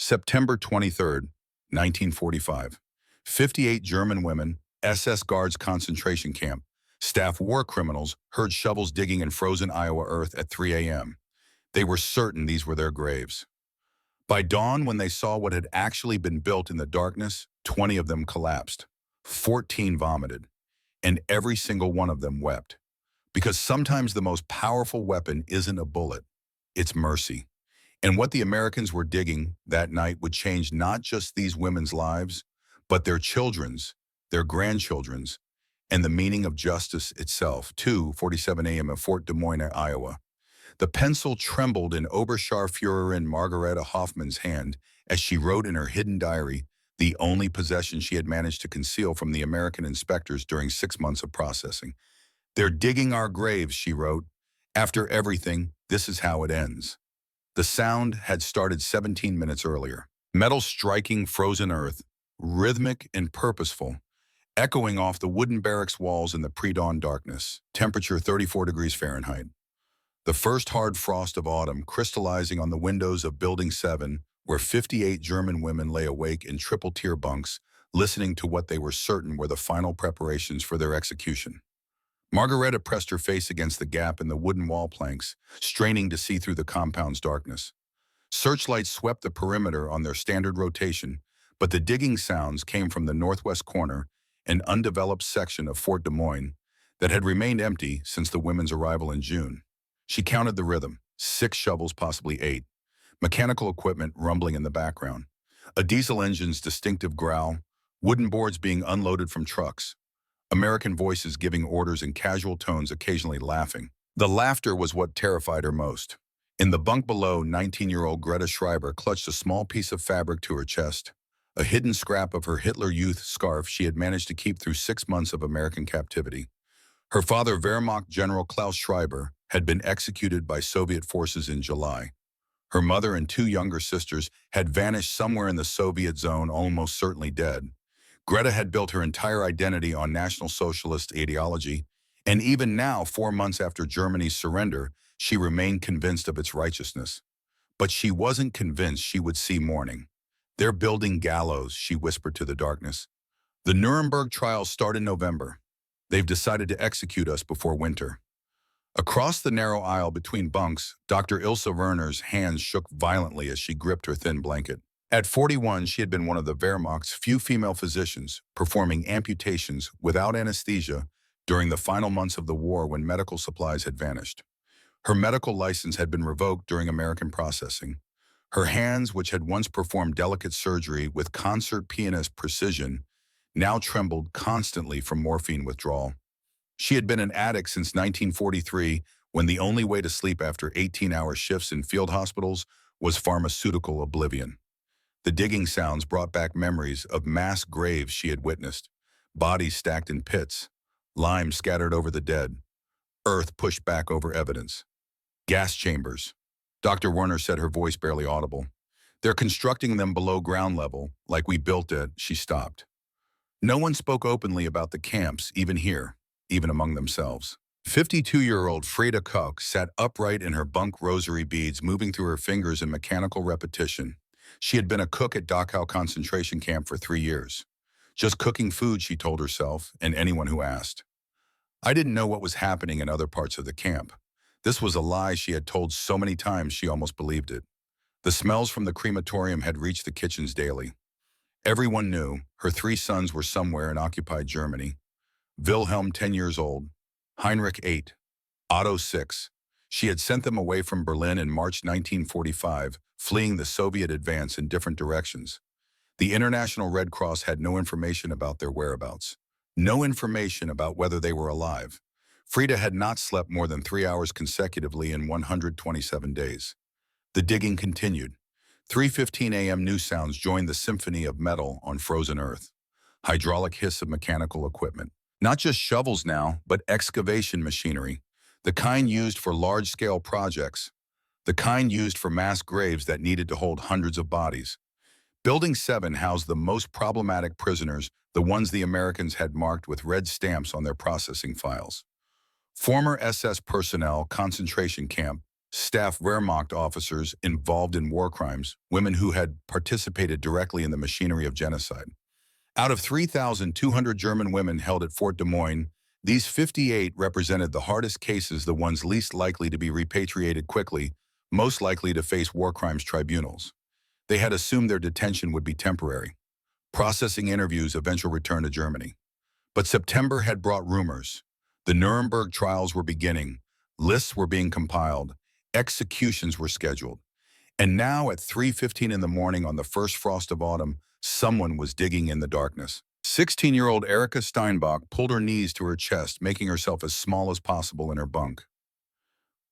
September 23rd, 1945. 58 German women, SS Guards concentration camp. Staff war criminals heard shovels digging in frozen Iowa earth at 3 a.m. They were certain these were their graves. By dawn, when they saw what had actually been built in the darkness, 20 of them collapsed. 14 vomited. And every single one of them wept. Because sometimes the most powerful weapon isn't a bullet, it's mercy. And what the Americans were digging that night would change not just these women's lives, but their children's, their grandchildren's, and the meaning of justice itself. 2:47 a.m. at Fort Des Moines, Iowa. The pencil trembled in Oberscharführerin Margareta Hoffman's hand as she wrote in her hidden diary, the only possession she had managed to conceal from the American inspectors during 6 months of processing. "They're digging our graves," she wrote. "After everything, this is how it ends." The sound had started 17 minutes earlier. Metal striking frozen earth, rhythmic and purposeful, echoing off the wooden barracks walls in the pre-dawn darkness. Temperature 34 degrees Fahrenheit. The first hard frost of autumn crystallizing on the windows of Building 7, where 58 German women lay awake in triple-tier bunks, listening to what they were certain were the final preparations for their execution. Margareta pressed her face against the gap in the wooden wall planks, straining to see through the compound's darkness. Searchlights swept the perimeter on their standard rotation, but the digging sounds came from the northwest corner, an undeveloped section of Fort Des Moines that had remained empty since the women's arrival in June. She counted the rhythm, 6 shovels, possibly 8. Mechanical equipment rumbling in the background. A diesel engine's distinctive growl, wooden boards being unloaded from trucks. American voices giving orders in casual tones, occasionally laughing. The laughter was what terrified her most. In the bunk below, 19-year-old Greta Schreiber clutched a small piece of fabric to her chest, a hidden scrap of her Hitler Youth scarf she had managed to keep through 6 months of American captivity. Her father, Wehrmacht General Klaus Schreiber, had been executed by Soviet forces in July. Her mother and 2 younger sisters had vanished somewhere in the Soviet zone, almost certainly dead. Greta had built her entire identity on National Socialist ideology, and even now, 4 months after Germany's surrender, she remained convinced of its righteousness. But she wasn't convinced she would see morning. "They're building gallows," she whispered to the darkness. "The Nuremberg trials start in November. They've decided to execute us before winter." Across the narrow aisle between bunks, Dr. Ilse Werner's hands shook violently as she gripped her thin blanket. At 41, she had been one of the Wehrmacht's few female physicians performing amputations without anesthesia during the final months of the war when medical supplies had vanished. Her medical license had been revoked during American processing. Her hands, which had once performed delicate surgery with concert pianist precision, now trembled constantly from morphine withdrawal. She had been an addict since 1943, when the only way to sleep after 18-hour shifts in field hospitals was pharmaceutical oblivion. The digging sounds brought back memories of mass graves she had witnessed, bodies stacked in pits, lime scattered over the dead, earth pushed back over evidence. "Gas chambers," Dr. Werner said, her voice barely audible. "They're constructing them below ground level, like we built it." She stopped. No one spoke openly about the camps, even here, even among themselves. 52-year-old Frieda Koch sat upright in her bunk, rosary beads moving through her fingers in mechanical repetition. She had been a cook at Dachau concentration camp for 3 years. Just cooking food, she told herself, and anyone who asked. I didn't know what was happening in other parts of the camp. This was a lie she had told so many times she almost believed it. The smells from the crematorium had reached the kitchens daily. Everyone knew her 3 sons were somewhere in occupied Germany. Wilhelm, 10 years old, Heinrich, 8, Otto, 6. She had sent them away from Berlin in March 1945, fleeing the Soviet advance in different directions. The International Red Cross had no information about their whereabouts, no information about whether they were alive. Frieda had not slept more than 3 hours consecutively in 127 days. The digging continued. 3:15 a.m. new sounds joined the symphony of metal on frozen earth. Hydraulic hiss of mechanical equipment. Not just shovels now, but excavation machinery. The kind used for large-scale projects. The kind used for mass graves that needed to hold hundreds of bodies. Building 7 housed the most problematic prisoners, the ones the Americans had marked with red stamps on their processing files. Former SS personnel, concentration camp, staff Wehrmacht officers involved in war crimes, women who had participated directly in the machinery of genocide. Out of 3,200 German women held at Fort Des Moines, these 58 represented the hardest cases, the ones least likely to be repatriated quickly, most likely to face war crimes tribunals. They had assumed their detention would be temporary, processing interviews, eventual return to Germany. But September had brought rumors. The Nuremberg trials were beginning, lists were being compiled, executions were scheduled. And now at 3:15 in the morning on the first frost of autumn, someone was digging in the darkness. 16-year-old Erika Steinbach pulled her knees to her chest, making herself as small as possible in her bunk.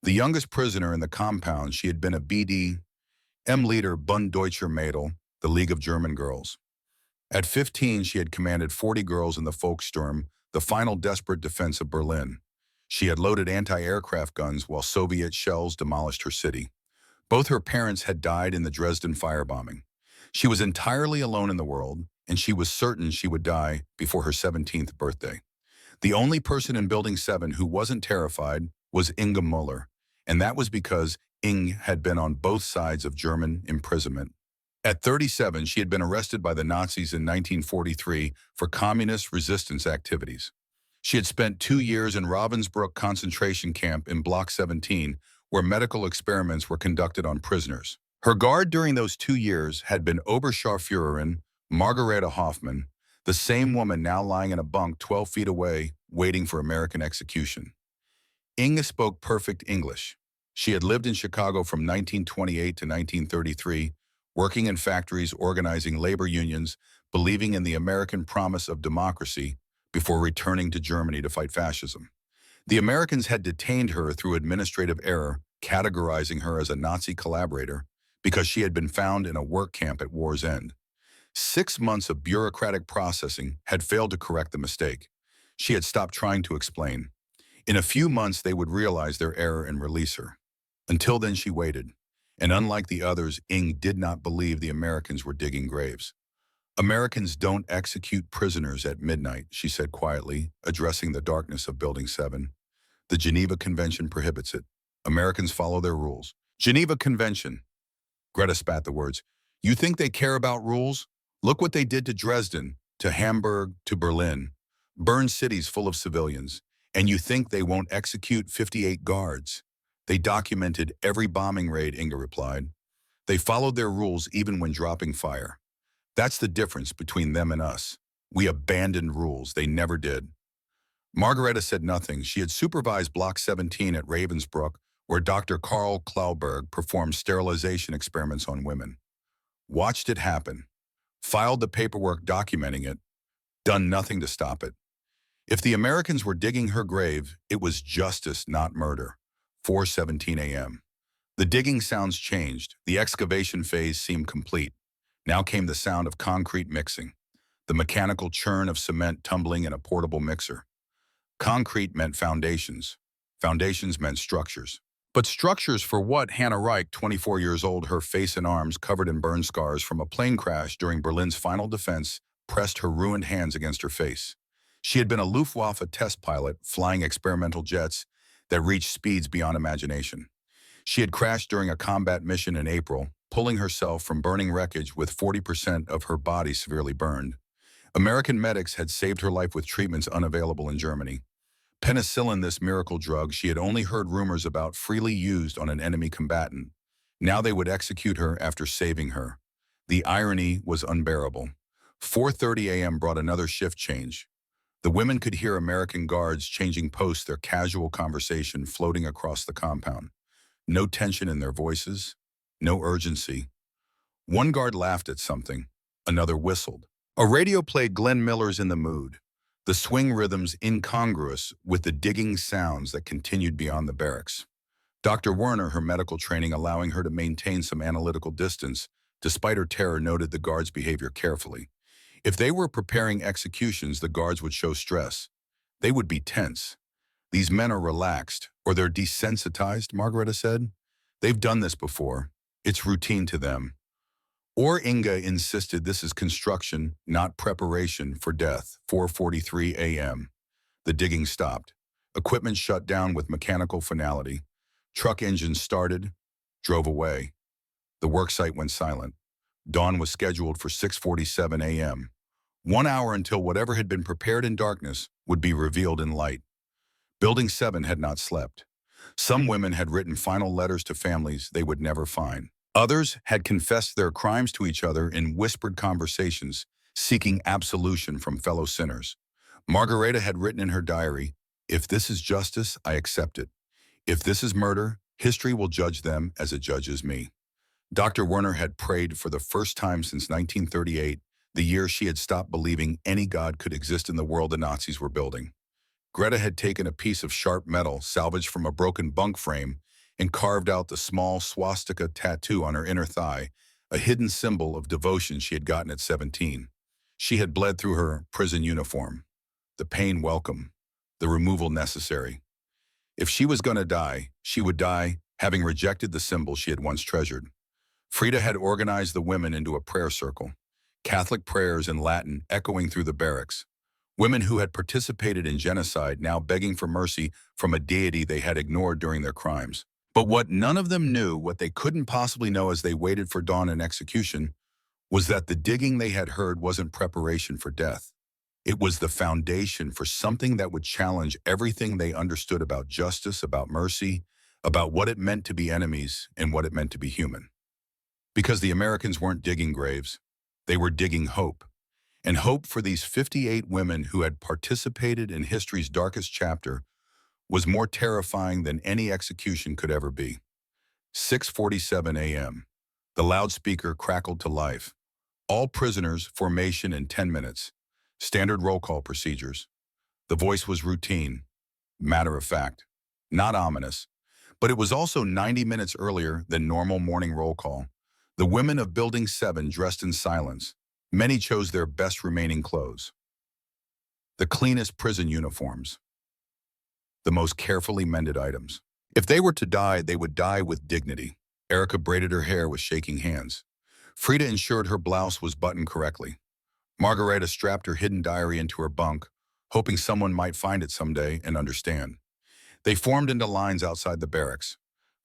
The youngest prisoner in the compound, she had been a BD-M leader, Bund Deutscher Mädel, the League of German Girls. At 15, she had commanded 40 girls in the Volkssturm, the final desperate defense of Berlin. She had loaded anti-aircraft guns while Soviet shells demolished her city. Both her parents had died in the Dresden firebombing. She was entirely alone in the world, and she was certain she would die before her 17th birthday. The only person in Building 7 who wasn't terrified was Inge Müller, and that was because Inge had been on both sides of German imprisonment. At 37, she had been arrested by the Nazis in 1943 for communist resistance activities. She had spent 2 years in Ravensbrück concentration camp in Block 17, where medical experiments were conducted on prisoners. Her guard during those 2 years had been Oberscharführerin Margareta Hoffmann, the same woman now lying in a bunk 12 feet away, waiting for American execution. Inge spoke perfect English. She had lived in Chicago from 1928 to 1933, working in factories, organizing labor unions, believing in the American promise of democracy, before returning to Germany to fight fascism. The Americans had detained her through administrative error, categorizing her as a Nazi collaborator because she had been found in a work camp at war's end. 6 months of bureaucratic processing had failed to correct the mistake. She had stopped trying to explain. In a few months, they would realize their error and release her. Until then, she waited. And unlike the others, Inge did not believe the Americans were digging graves. Americans don't execute prisoners at midnight, she said quietly, addressing the darkness of Building 7. The Geneva Convention prohibits it. Americans follow their rules. Geneva Convention. Greta spat the words. You think they care about rules? Look what they did to Dresden, to Hamburg, to Berlin. Burned cities full of civilians. And you think they won't execute 58 guards? They documented every bombing raid, Inge replied. They followed their rules even when dropping fire. That's the difference between them and us. We abandoned rules. They never did. Margareta said nothing. She had supervised Block 17 at Ravensbrück, where Dr. Karl Klauberg performed sterilization experiments on women. Watched it happen. Filed the paperwork documenting it. Done nothing to stop it. If the Americans were digging her grave, it was justice, not murder. 4:17 a.m. The digging sounds changed. The excavation phase seemed complete. Now came the sound of concrete mixing, the mechanical churn of cement tumbling in a portable mixer. Concrete meant foundations. Foundations meant structures. But structures for what? Hannah Reich, 24 years old, her face and arms covered in burn scars from a plane crash during Berlin's final defense, pressed her ruined hands against her face. She had been a Luftwaffe test pilot, flying experimental jets that reached speeds beyond imagination. She had crashed during a combat mission in April, pulling herself from burning wreckage with 40% of her body severely burned. American medics had saved her life with treatments unavailable in Germany. Penicillin, this miracle drug she had only heard rumors about, freely used on an enemy combatant. Now they would execute her after saving her. The irony was unbearable. 4:30 a.m. brought another shift change. The women could hear American guards changing posts, their casual conversation floating across the compound. No tension in their voices, no urgency. One guard laughed at something, another whistled. A radio played Glenn Miller's In the Mood, the swing rhythms incongruous with the digging sounds that continued beyond the barracks. Dr. Werner, her medical training allowing her to maintain some analytical distance, despite her terror, noted the guards' behavior carefully. If they were preparing executions, the guards would show stress. They would be tense. These men are relaxed, or they're desensitized, Margareta said. They've done this before. It's routine to them. Or Inge insisted this is construction, not preparation for death. 4:43 a.m. The digging stopped. Equipment shut down with mechanical finality. Truck engines started, drove away. The worksite went silent. Dawn was scheduled for 6:47 a.m., 1 hour until whatever had been prepared in darkness would be revealed in light. Building 7 had not slept. Some women had written final letters to families they would never find. Others had confessed their crimes to each other in whispered conversations, seeking absolution from fellow sinners. Margareta had written in her diary, "If this is justice, I accept it. If this is murder, history will judge them as it judges me." Dr. Werner had prayed for the first time since 1938, the year she had stopped believing any God could exist in the world the Nazis were building. Greta had taken a piece of sharp metal salvaged from a broken bunk frame and carved out the small swastika tattoo on her inner thigh, a hidden symbol of devotion she had gotten at 17. She had bled through her prison uniform. The pain welcome, the removal necessary. If she was going to die, she would die having rejected the symbol she had once treasured. Frida had organized the women into a prayer circle, Catholic prayers in Latin echoing through the barracks. Women who had participated in genocide now begging for mercy from a deity they had ignored during their crimes. But what none of them knew, what they couldn't possibly know as they waited for dawn and execution, was that the digging they had heard wasn't preparation for death. It was the foundation for something that would challenge everything they understood about justice, about mercy, about what it meant to be enemies and what it meant to be human. Because the Americans weren't digging graves, they were digging hope. And hope for these 58 women who had participated in history's darkest chapter was more terrifying than any execution could ever be. 6:47 a.m. The loudspeaker crackled to life. All prisoners, formation in 10 minutes. Standard roll call procedures. The voice was routine, matter of fact, not ominous, but it was also 90 minutes earlier than normal morning roll call. The women of Building 7 dressed in silence. Many chose their best remaining clothes. The cleanest prison uniforms. The most carefully mended items. If they were to die, they would die with dignity. Erica braided her hair with shaking hands. Frida ensured her blouse was buttoned correctly. Margareta strapped her hidden diary into her bunk, hoping someone might find it someday and understand. They formed into lines outside the barracks.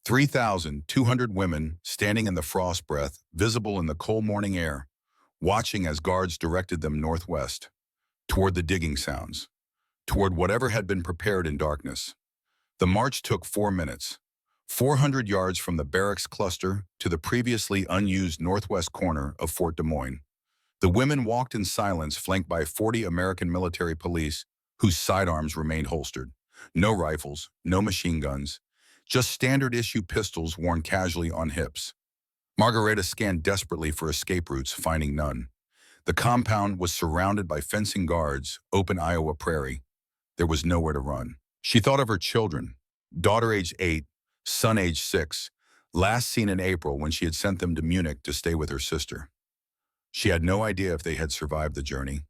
3,200 women standing in the frost breath, visible in the cold morning air, watching as guards directed them northwest, toward the digging sounds, toward whatever had been prepared in darkness. The march took 4 minutes, 400 yards from the barracks cluster to the previously unused northwest corner of Fort Des Moines. The women walked in silence, flanked by 40 American military police whose sidearms remained holstered. No rifles, no machine guns, just standard-issue pistols worn casually on hips. Margareta scanned desperately for escape routes, finding none. The compound was surrounded by fencing guards, open Iowa prairie. There was nowhere to run. She thought of her children, daughter age 8, son age 6, last seen in April when she had sent them to Munich to stay with her sister. She had no idea if they had survived the journey,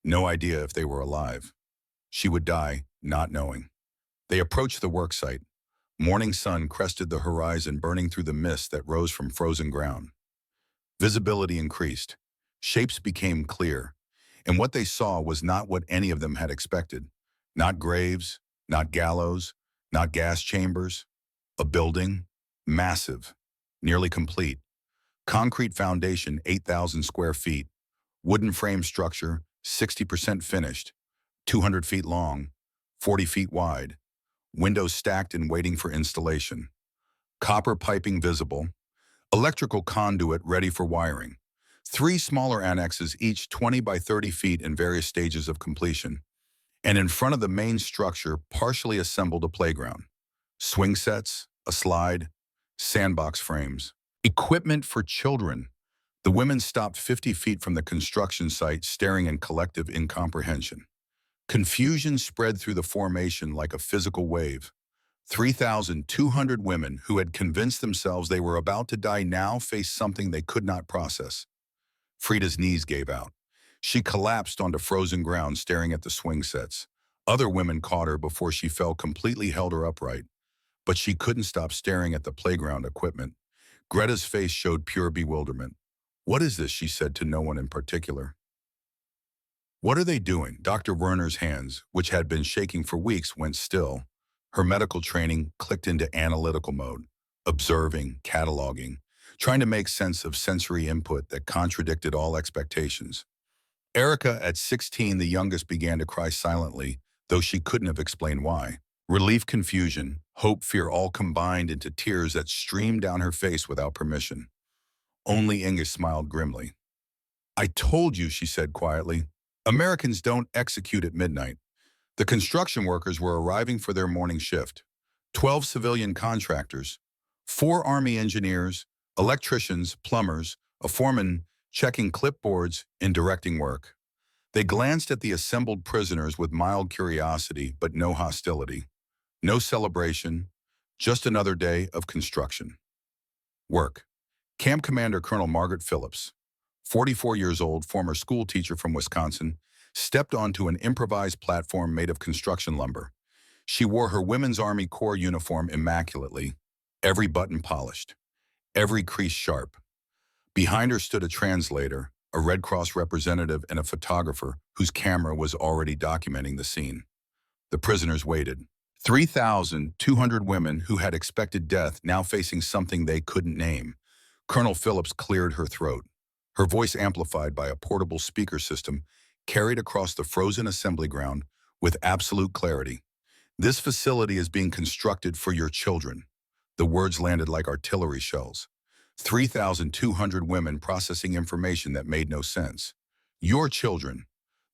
no idea if they were alive. She would die, not knowing. They approached the worksite. Morning sun crested the horizon, burning through the mist that rose from frozen ground. Visibility increased. Shapes became clear. And what they saw was not what any of them had expected. Not graves, not gallows, not gas chambers. A building, massive, nearly complete. Concrete foundation, 8,000 square feet. Wooden frame structure, 60% finished. 200 feet long, 40 feet wide. Windows stacked and waiting for installation. Copper piping visible. Electrical conduit ready for wiring. 3 smaller annexes, each 20 by 30 feet in various stages of completion. And in front of the main structure, partially assembled a playground. Swing sets, a slide, sandbox frames. Equipment for children. The women stopped 50 feet from the construction site, staring in collective incomprehension. Confusion spread through the formation like a physical wave. 3,200 women who had convinced themselves they were about to die now faced something they could not process. Frida's knees gave out. She collapsed onto frozen ground, staring at the swing sets. Other women caught her before she fell, completely held her upright. But she couldn't stop staring at the playground equipment. Greta's face showed pure bewilderment. "What is this?" she said to no one in particular. "What are they doing?" Dr. Werner's hands, which had been shaking for weeks, went still. Her medical training clicked into analytical mode, observing, cataloging, trying to make sense of sensory input that contradicted all expectations. Erica, at 16, the youngest, began to cry silently, though she couldn't have explained why. Relief, confusion, hope, fear all combined into tears that streamed down her face without permission. Only Inga smiled grimly. "I told you," she said quietly. "Americans don't execute at midnight." The construction workers were arriving for their morning shift. 12 civilian contractors, 4 Army engineers, electricians, plumbers, a foreman checking clipboards and directing work. They glanced at the assembled prisoners with mild curiosity but no hostility. No celebration, just another day of construction. Work. Camp Commander Colonel Margaret Phillips, 44 years old, former school teacher from Wisconsin, stepped onto an improvised platform made of construction lumber. She wore her Women's Army Corps uniform immaculately, every button polished, every crease sharp. Behind her stood a translator, a Red Cross representative, and a photographer whose camera was already documenting the scene. The prisoners waited. 3,200 women who had expected death now facing something they couldn't name. Colonel Phillips cleared her throat, her voice amplified by a portable speaker system carried across the frozen assembly ground with absolute clarity. "This facility is being constructed for your children." The words landed like artillery shells. 3,200 women processing information that made no sense. Your children.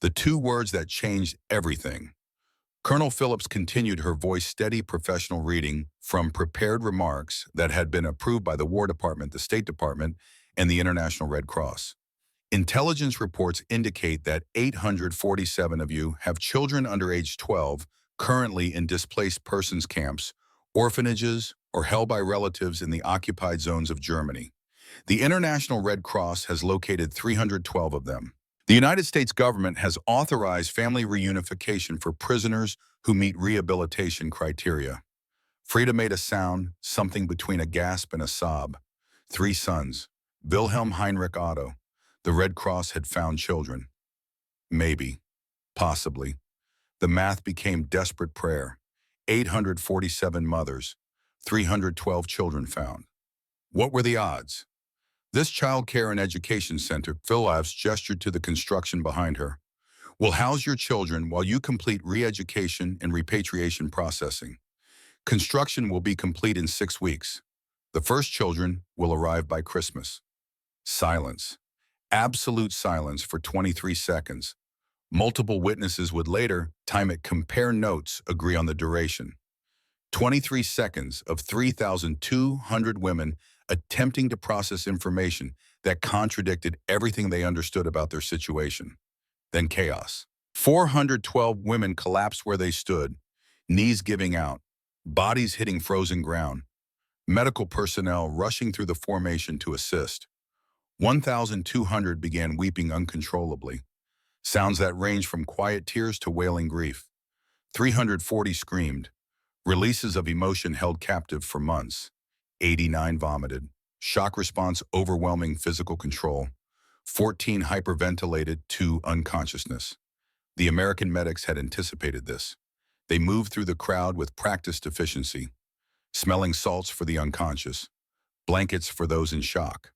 The two words that changed everything. Colonel Phillips continued, her voice steady, professional, reading from prepared remarks that had been approved by the War Department, the State Department, and the International Red Cross. "Intelligence reports indicate that 847 of you have children under age 12 currently in displaced persons camps, orphanages, or held by relatives in the occupied zones of Germany. The International Red Cross has located 312 of them. The United States government has authorized family reunification for prisoners who meet rehabilitation criteria." Frida made a sound, something between a gasp and a sob. 3 sons. Wilhelm, Heinrich, Otto. The Red Cross had found children. Maybe. Possibly. The math became desperate prayer. 847 mothers. 312 children found. What were the odds? "This child care and education center," Phillips gestured to the construction behind her, "will house your children while you complete re-education and repatriation processing. Construction will be complete in 6 weeks. The first children will arrive by Christmas." Silence. Absolute silence for 23 seconds. Multiple witnesses would later time it, compare notes, agree on the duration. 23 seconds of 3,200 women attempting to process information that contradicted everything they understood about their situation. Then chaos. 412 women collapsed where they stood, knees giving out, bodies hitting frozen ground. Medical personnel rushing through the formation to assist. 1,200 began weeping uncontrollably, sounds that ranged from quiet tears to wailing grief. 340 screamed, releases of emotion held captive for months. 89 vomited, shock response overwhelming physical control. 14 hyperventilated to unconsciousness. The American medics had anticipated this. They moved through the crowd with practiced efficiency, smelling salts for the unconscious, blankets for those in shock,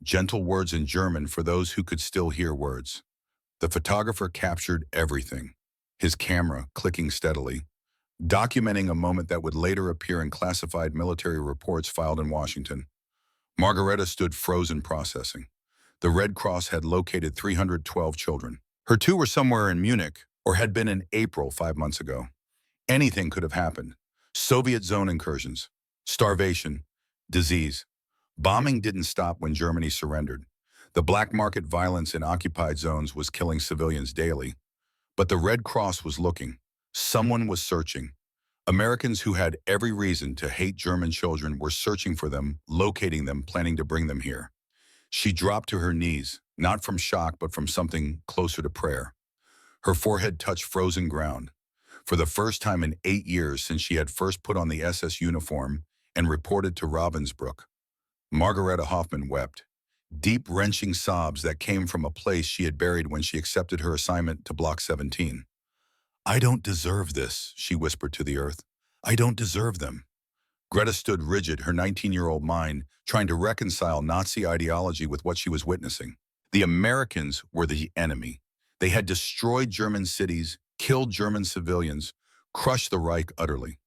gentle words in German for those who could still hear words. The photographer captured everything, his camera clicking steadily, documenting a moment that would later appear in classified military reports filed in Washington. Margareta stood frozen, processing. The Red Cross had located 312 children. Her 2 were somewhere in Munich, or had been in April 5 months ago. Anything could have happened. Soviet zone incursions, starvation, disease. Bombing didn't stop when Germany surrendered. The black market violence in occupied zones was killing civilians daily. But the Red Cross was looking. Someone was searching. Americans who had every reason to hate German children were searching for them, locating them, planning to bring them here. She dropped to her knees, not from shock, but from something closer to prayer. Her forehead touched frozen ground. For the first time in 8 years since she had first put on the SS uniform and reported to Ravensbrück, Margareta Hoffman wept, deep, wrenching sobs that came from a place she had buried when she accepted her assignment to Block 17. "I don't deserve this," she whispered to the earth. I don't deserve them. Greta stood rigid, her 19-year-old mind trying to reconcile Nazi ideology with what she was witnessing. The Americans were the enemy. They had destroyed German cities, killed German civilians, crushed the Reich utterly.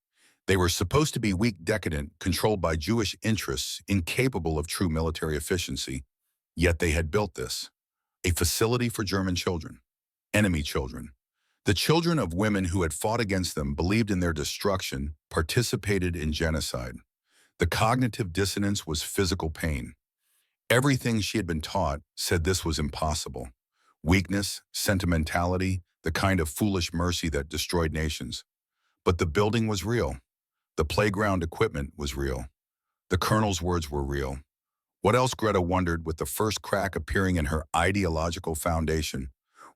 They were supposed to be weak, decadent, controlled by Jewish interests, incapable of true military efficiency. Yet they had built this, a facility for German children, enemy children. The children of women who had fought against them, believed in their destruction, participated in genocide. The cognitive dissonance was physical pain. Everything she had been taught said this was impossible. Weakness, sentimentality, the kind of foolish mercy that destroyed nations. But the building was real. The playground equipment was real. The colonel's words were real. What else, Greta wondered, with the first crack appearing in her ideological foundation?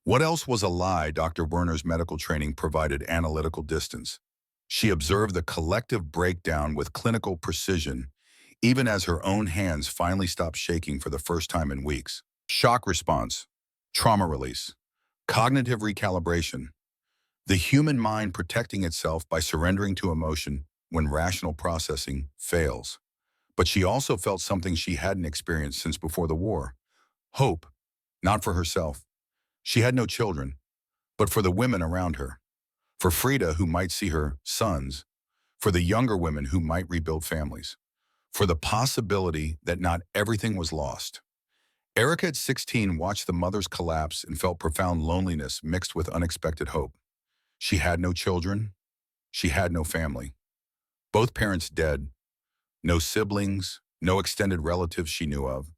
What else was a lie? Dr. Werner's medical training provided analytical distance. She observed the collective breakdown with clinical precision, even as her own hands finally stopped shaking for the first time in weeks. Shock response, trauma release, cognitive recalibration, the human mind protecting itself by surrendering to emotion when rational processing fails. But she also felt something she hadn't experienced since before the war. Hope, not for herself. She had no children, but for the women around her. For Frida, who might see her sons. For the younger women who might rebuild families. For the possibility that not everything was lost. Erica at 16 watched the mothers collapse and felt profound loneliness mixed with unexpected hope. She had no children. She had no family. Both parents dead. No siblings, no extended relatives she knew of.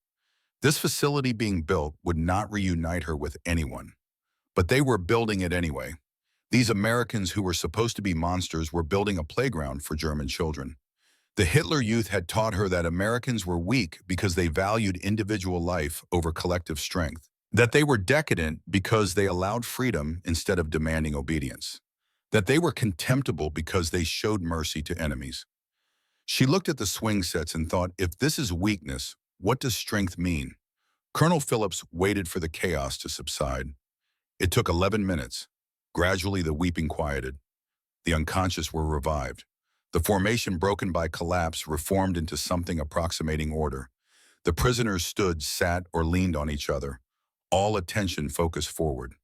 This facility being built would not reunite her with anyone. But they were building it anyway. These Americans who were supposed to be monsters were building a playground for German children. The Hitler Youth had taught her that Americans were weak because they valued individual life over collective strength. That they were decadent because they allowed freedom instead of demanding obedience. That they were contemptible because they showed mercy to enemies. She looked at the swing sets and thought, if this is weakness, what does strength mean? Colonel Phillips waited for the chaos to subside. It took 11 minutes. Gradually, the weeping quieted. The unconscious were revived. The formation, broken by collapse, reformed into something approximating order. The prisoners stood, sat, or leaned on each other. All attention focused forward.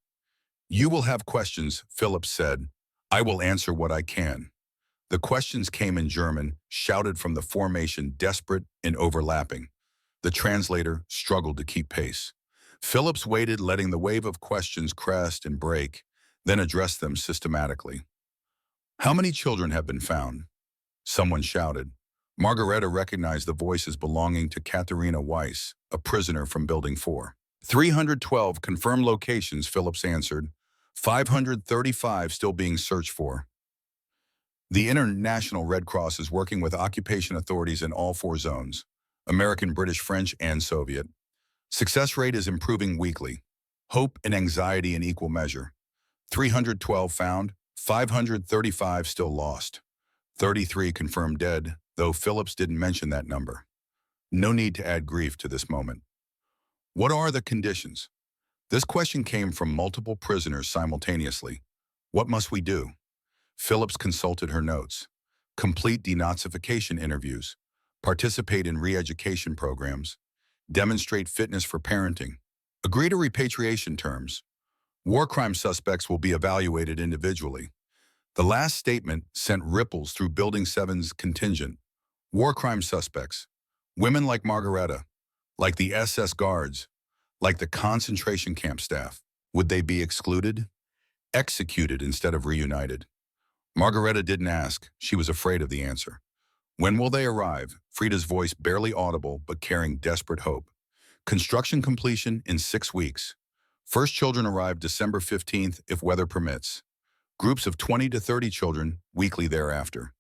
You will have questions, Phillips said. I will answer what I can. The questions came in German, shouted from the formation, desperate and overlapping. The translator struggled to keep pace. Phillips waited, letting the wave of questions crest and break, then addressed them systematically. How many children have been found? Someone shouted. Margareta recognized the voice as belonging to Katharina Weiss, a prisoner from Building 4. 312 confirmed locations, Phillips answered. 535 still being searched for. The International Red Cross is working with occupation authorities in all 4 zones, American, British, French, and Soviet. Success rate is improving weekly. Hope and anxiety in equal measure. 312 found, 535 still lost. 33 confirmed dead, though Phillips didn't mention that number. No need to add grief to this moment. What are the conditions? This question came from multiple prisoners simultaneously. What must we do? Phillips consulted her notes. Complete denazification interviews. Participate in re-education programs. Demonstrate fitness for parenting. Agree to repatriation terms. War crime suspects will be evaluated individually. The last statement sent ripples through Building 7's contingent. War crime suspects. Women like Margareta. Like the SS guards. Like the concentration camp staff. Would they be excluded? Executed instead of reunited. Margareta didn't ask. She was afraid of the answer. When will they arrive? Frida's voice barely audible but carrying desperate hope. Construction completion in 6 weeks. First children arrive December 15th if weather permits. Groups of 20 to 30 children weekly thereafter.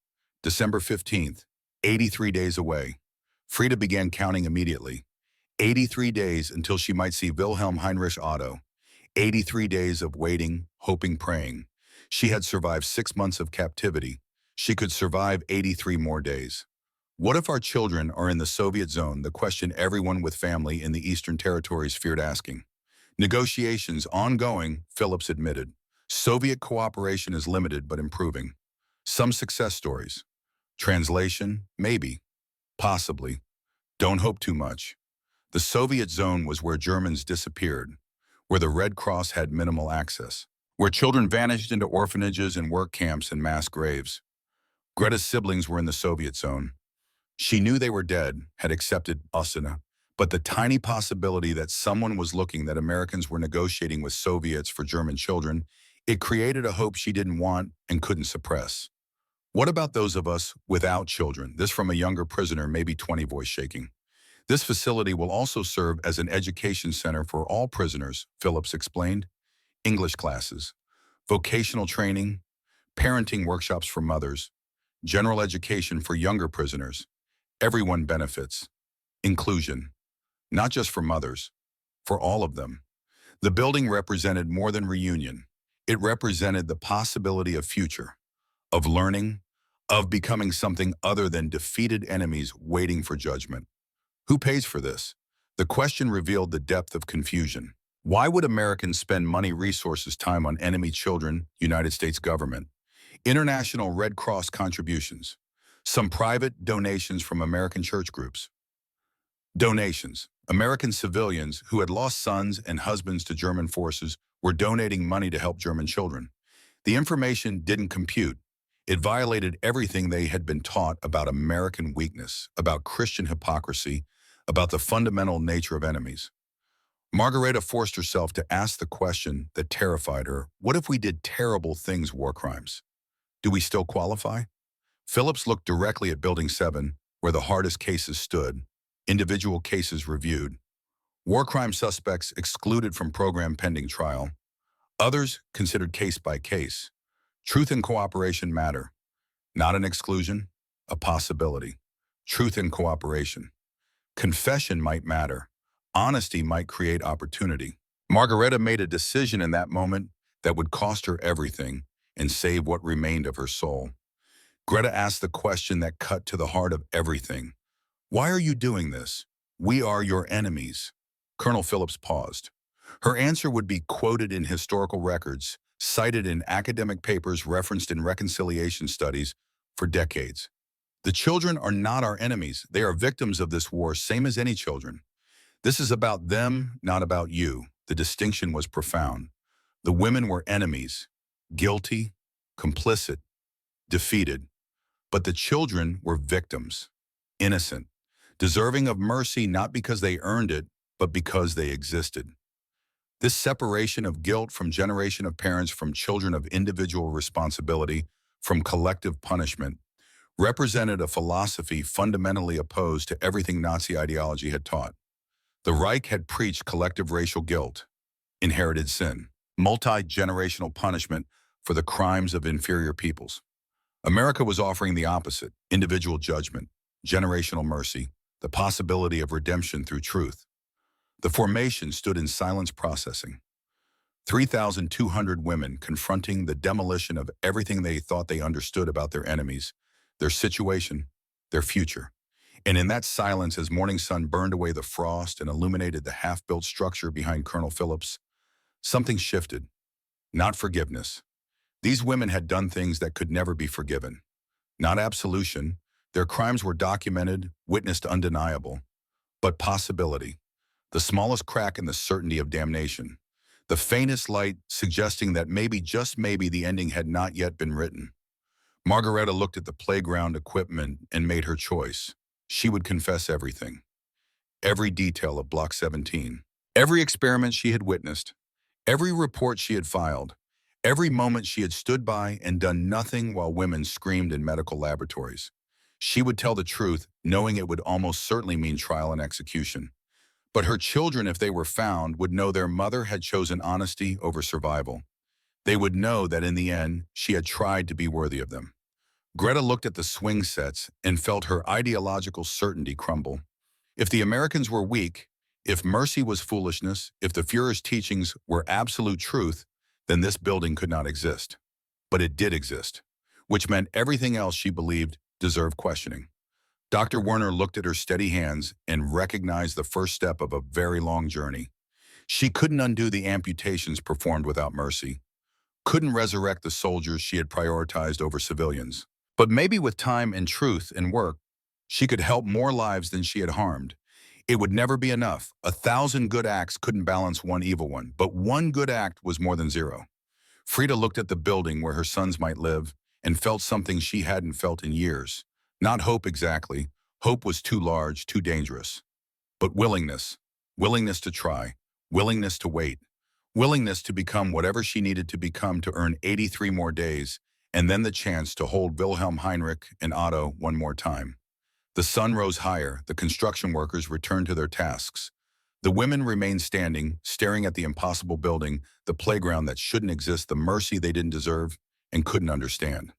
December 15th, 83 days away. Frida began counting immediately. 83 days until she might see Wilhelm Heinrich Otto. 83 days of waiting, hoping, praying. She had survived 6 months of captivity. She could survive 83 more days. What if our children are in the Soviet zone? The question everyone with family in the Eastern Territories feared asking. Negotiations ongoing, Phillips admitted. Soviet cooperation is limited but improving. Some success stories. Translation, maybe, possibly. Don't hope too much. The Soviet zone was where Germans disappeared, where the Red Cross had minimal access, where children vanished into orphanages and work camps and mass graves. Greta's siblings were in the Soviet zone. She knew they were dead, had accepted Asana, but the tiny possibility that someone was looking, that Americans were negotiating with Soviets for German children, it created a hope she didn't want and couldn't suppress. What about those of us without children? This from a younger prisoner, maybe 20, voice shaking. This facility will also serve as an education center for all prisoners, Phillips explained. English classes, vocational training, parenting workshops for mothers, general education for younger prisoners. Everyone benefits. Inclusion, not just for mothers, for all of them. The building represented more than reunion. It represented the possibility of future, of learning, of becoming something other than defeated enemies waiting for judgment. Who pays for this? The question revealed the depth of confusion. Why would Americans spend money, resources, time on enemy children? United States government. International Red Cross contributions. Some private donations from American church groups. Donations. American civilians who had lost sons and husbands to German forces were donating money to help German children. The information didn't compute. It violated everything they had been taught about American weakness, about Christian hypocrisy, about the fundamental nature of enemies. Margareta forced herself to ask the question that terrified her: what if we did terrible things, war crimes? Do we still qualify? Phillips looked directly at Building 7, where the hardest cases stood, individual cases reviewed, war crime suspects excluded from program pending trial, others considered case by case. Truth and cooperation matter. Not an exclusion, a possibility. Truth and cooperation. Confession might matter. Honesty might create opportunity. Margareta made a decision in that moment that would cost her everything and save what remained of her soul. Greta asked the question that cut to the heart of everything. Why are you doing this? We are your enemies. Colonel Phillips paused. Her answer would be quoted in historical records, cited in academic papers, referenced in reconciliation studies for decades. The children are not our enemies. They are victims of this war, same as any children. This is about them, not about you. The distinction was profound. The women were enemies, guilty, complicit, defeated. But the children were victims, innocent, deserving of mercy not because they earned it, but because they existed. This separation of guilt from generation of parents, from children, of individual responsibility, from collective punishment, represented a philosophy fundamentally opposed to everything Nazi ideology had taught. The Reich had preached collective racial guilt, inherited sin, multi-generational punishment for the crimes of inferior peoples. America was offering the opposite: individual judgment, generational mercy, the possibility of redemption through truth. The formation stood in silence, processing. 3,200 women confronting the demolition of everything they thought they understood about their enemies, their situation, their future. And in that silence, as morning sun burned away the frost and illuminated the half-built structure behind Colonel Phillips, something shifted. Not forgiveness. These women had done things that could never be forgiven. Not absolution. Their crimes were documented, witnessed, undeniable. But possibility. The smallest crack in the certainty of damnation. The faintest light suggesting that maybe, just maybe, the ending had not yet been written. Margareta looked at the playground equipment and made her choice. She would confess everything. Every detail of Block 17. Every experiment she had witnessed. Every report she had filed. Every moment she had stood by and done nothing while women screamed in medical laboratories. She would tell the truth, knowing it would almost certainly mean trial and execution. But her children, if they were found, would know their mother had chosen honesty over survival. They would know that in the end, she had tried to be worthy of them. Greta looked at the swing sets and felt her ideological certainty crumble. If the Americans were weak, if mercy was foolishness, if the Führer's teachings were absolute truth, then this building could not exist. But it did exist, which meant everything else she believed deserved questioning. Dr. Werner looked at her steady hands and recognized the first step of a very long journey. She couldn't undo the amputations performed without mercy. couldn't resurrect the soldiers she had prioritized over civilians. But maybe with time and truth and work, she could help more lives than she had harmed. It would never be enough. 1,000 good acts couldn't balance one evil one, but one good act was more than zero. Frida looked at the building where her sons might live and felt something she hadn't felt in years. Not hope exactly. Hope was too large, too dangerous. But willingness. Willingness to try. Willingness to wait. Willingness to become whatever she needed to become to earn 83 more days, and then the chance to hold Wilhelm Heinrich and Otto one more time. The sun rose higher, the construction workers returned to their tasks. The women remained standing, staring at the impossible building, the playground that shouldn't exist, the mercy they didn't deserve and couldn't understand.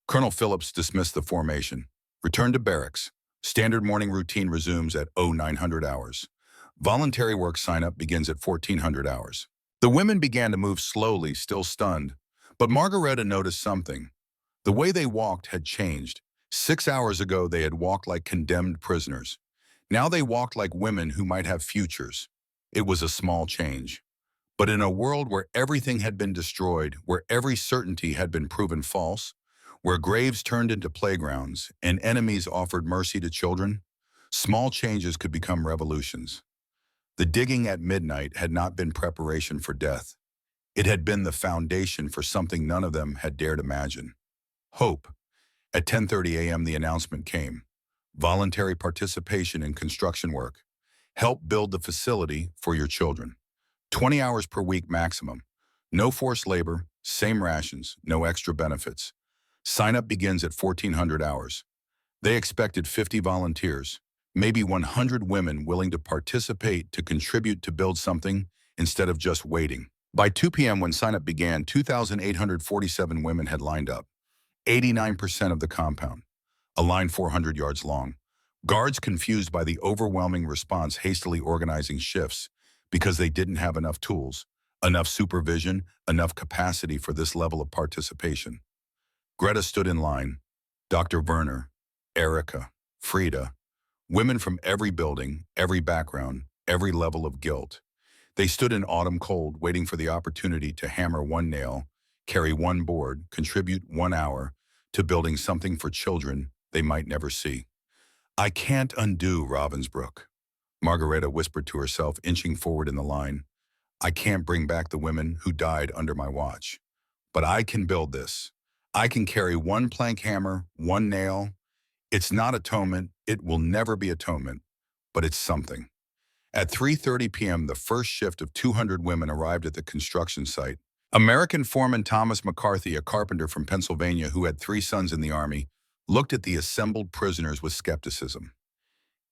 Colonel Phillips dismissed the formation. Returned to barracks. Standard morning routine resumes at 0900 hours. Voluntary work sign-up begins at 1400 hours. The women began to move slowly, still stunned. But Margareta noticed something. The way they walked had changed. 6 hours ago, they had walked like condemned prisoners. Now they walked like women who might have futures. It was a small change. But in a world where everything had been destroyed, where every certainty had been proven false, where graves turned into playgrounds and enemies offered mercy to children, small changes could become revolutions. The digging at midnight had not been preparation for death. It had been the foundation for something none of them had dared imagine. Hope. At 10:30 a.m. the announcement came. Voluntary participation in construction work. Help build the facility for your children. 20 hours per week maximum. No forced labor, same rations, no extra benefits. Sign-up begins at 1400 hours. They expected 50 volunteers, maybe 100 women willing to participate, to contribute, to build something instead of just waiting. By 2 p.m. when sign-up began, 2,847 women had lined up. 89% of the compound. A line 400 yards long. Guards, confused by the overwhelming response, hastily organizing shifts because they didn't have enough tools, enough supervision, enough capacity for this level of participation. Greta stood in line. Dr. Werner, Erica, Frida, women from every building, every background, every level of guilt. They stood in autumn cold, waiting for the opportunity to hammer one nail, carry one board, contribute 1 hour to building something for children they might never see. I can't undo Ravensbrück, Margareta whispered to herself, inching forward in the line. I can't bring back the women who died under my watch. But I can build this. I can carry one plank hammer, one nail. It's not atonement. It will never be atonement. But it's something. At 3:30 p.m., the first shift of 200 women arrived at the construction site. American foreman Thomas McCarthy, a carpenter from Pennsylvania who had 3 sons in the Army, looked at the assembled prisoners with skepticism.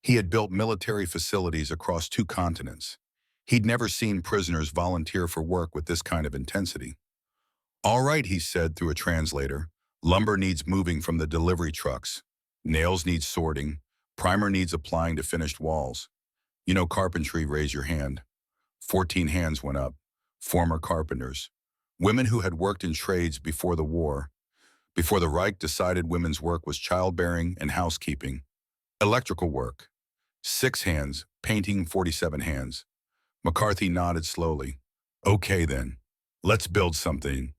He had built military facilities across 2 continents. He'd never seen prisoners volunteer for work with this kind of intensity. All right, he said through a translator. Lumber needs moving from the delivery trucks. Nails need sorting. Primer needs applying to finished walls. You know carpentry, raise your hand. 14 hands went up. Former carpenters. Women who had worked in trades before the war. Before the Reich decided women's work was childbearing and housekeeping. Electrical work. 6 hands. Painting, 47 hands. McCarthy nodded slowly. Okay then. Let's build something.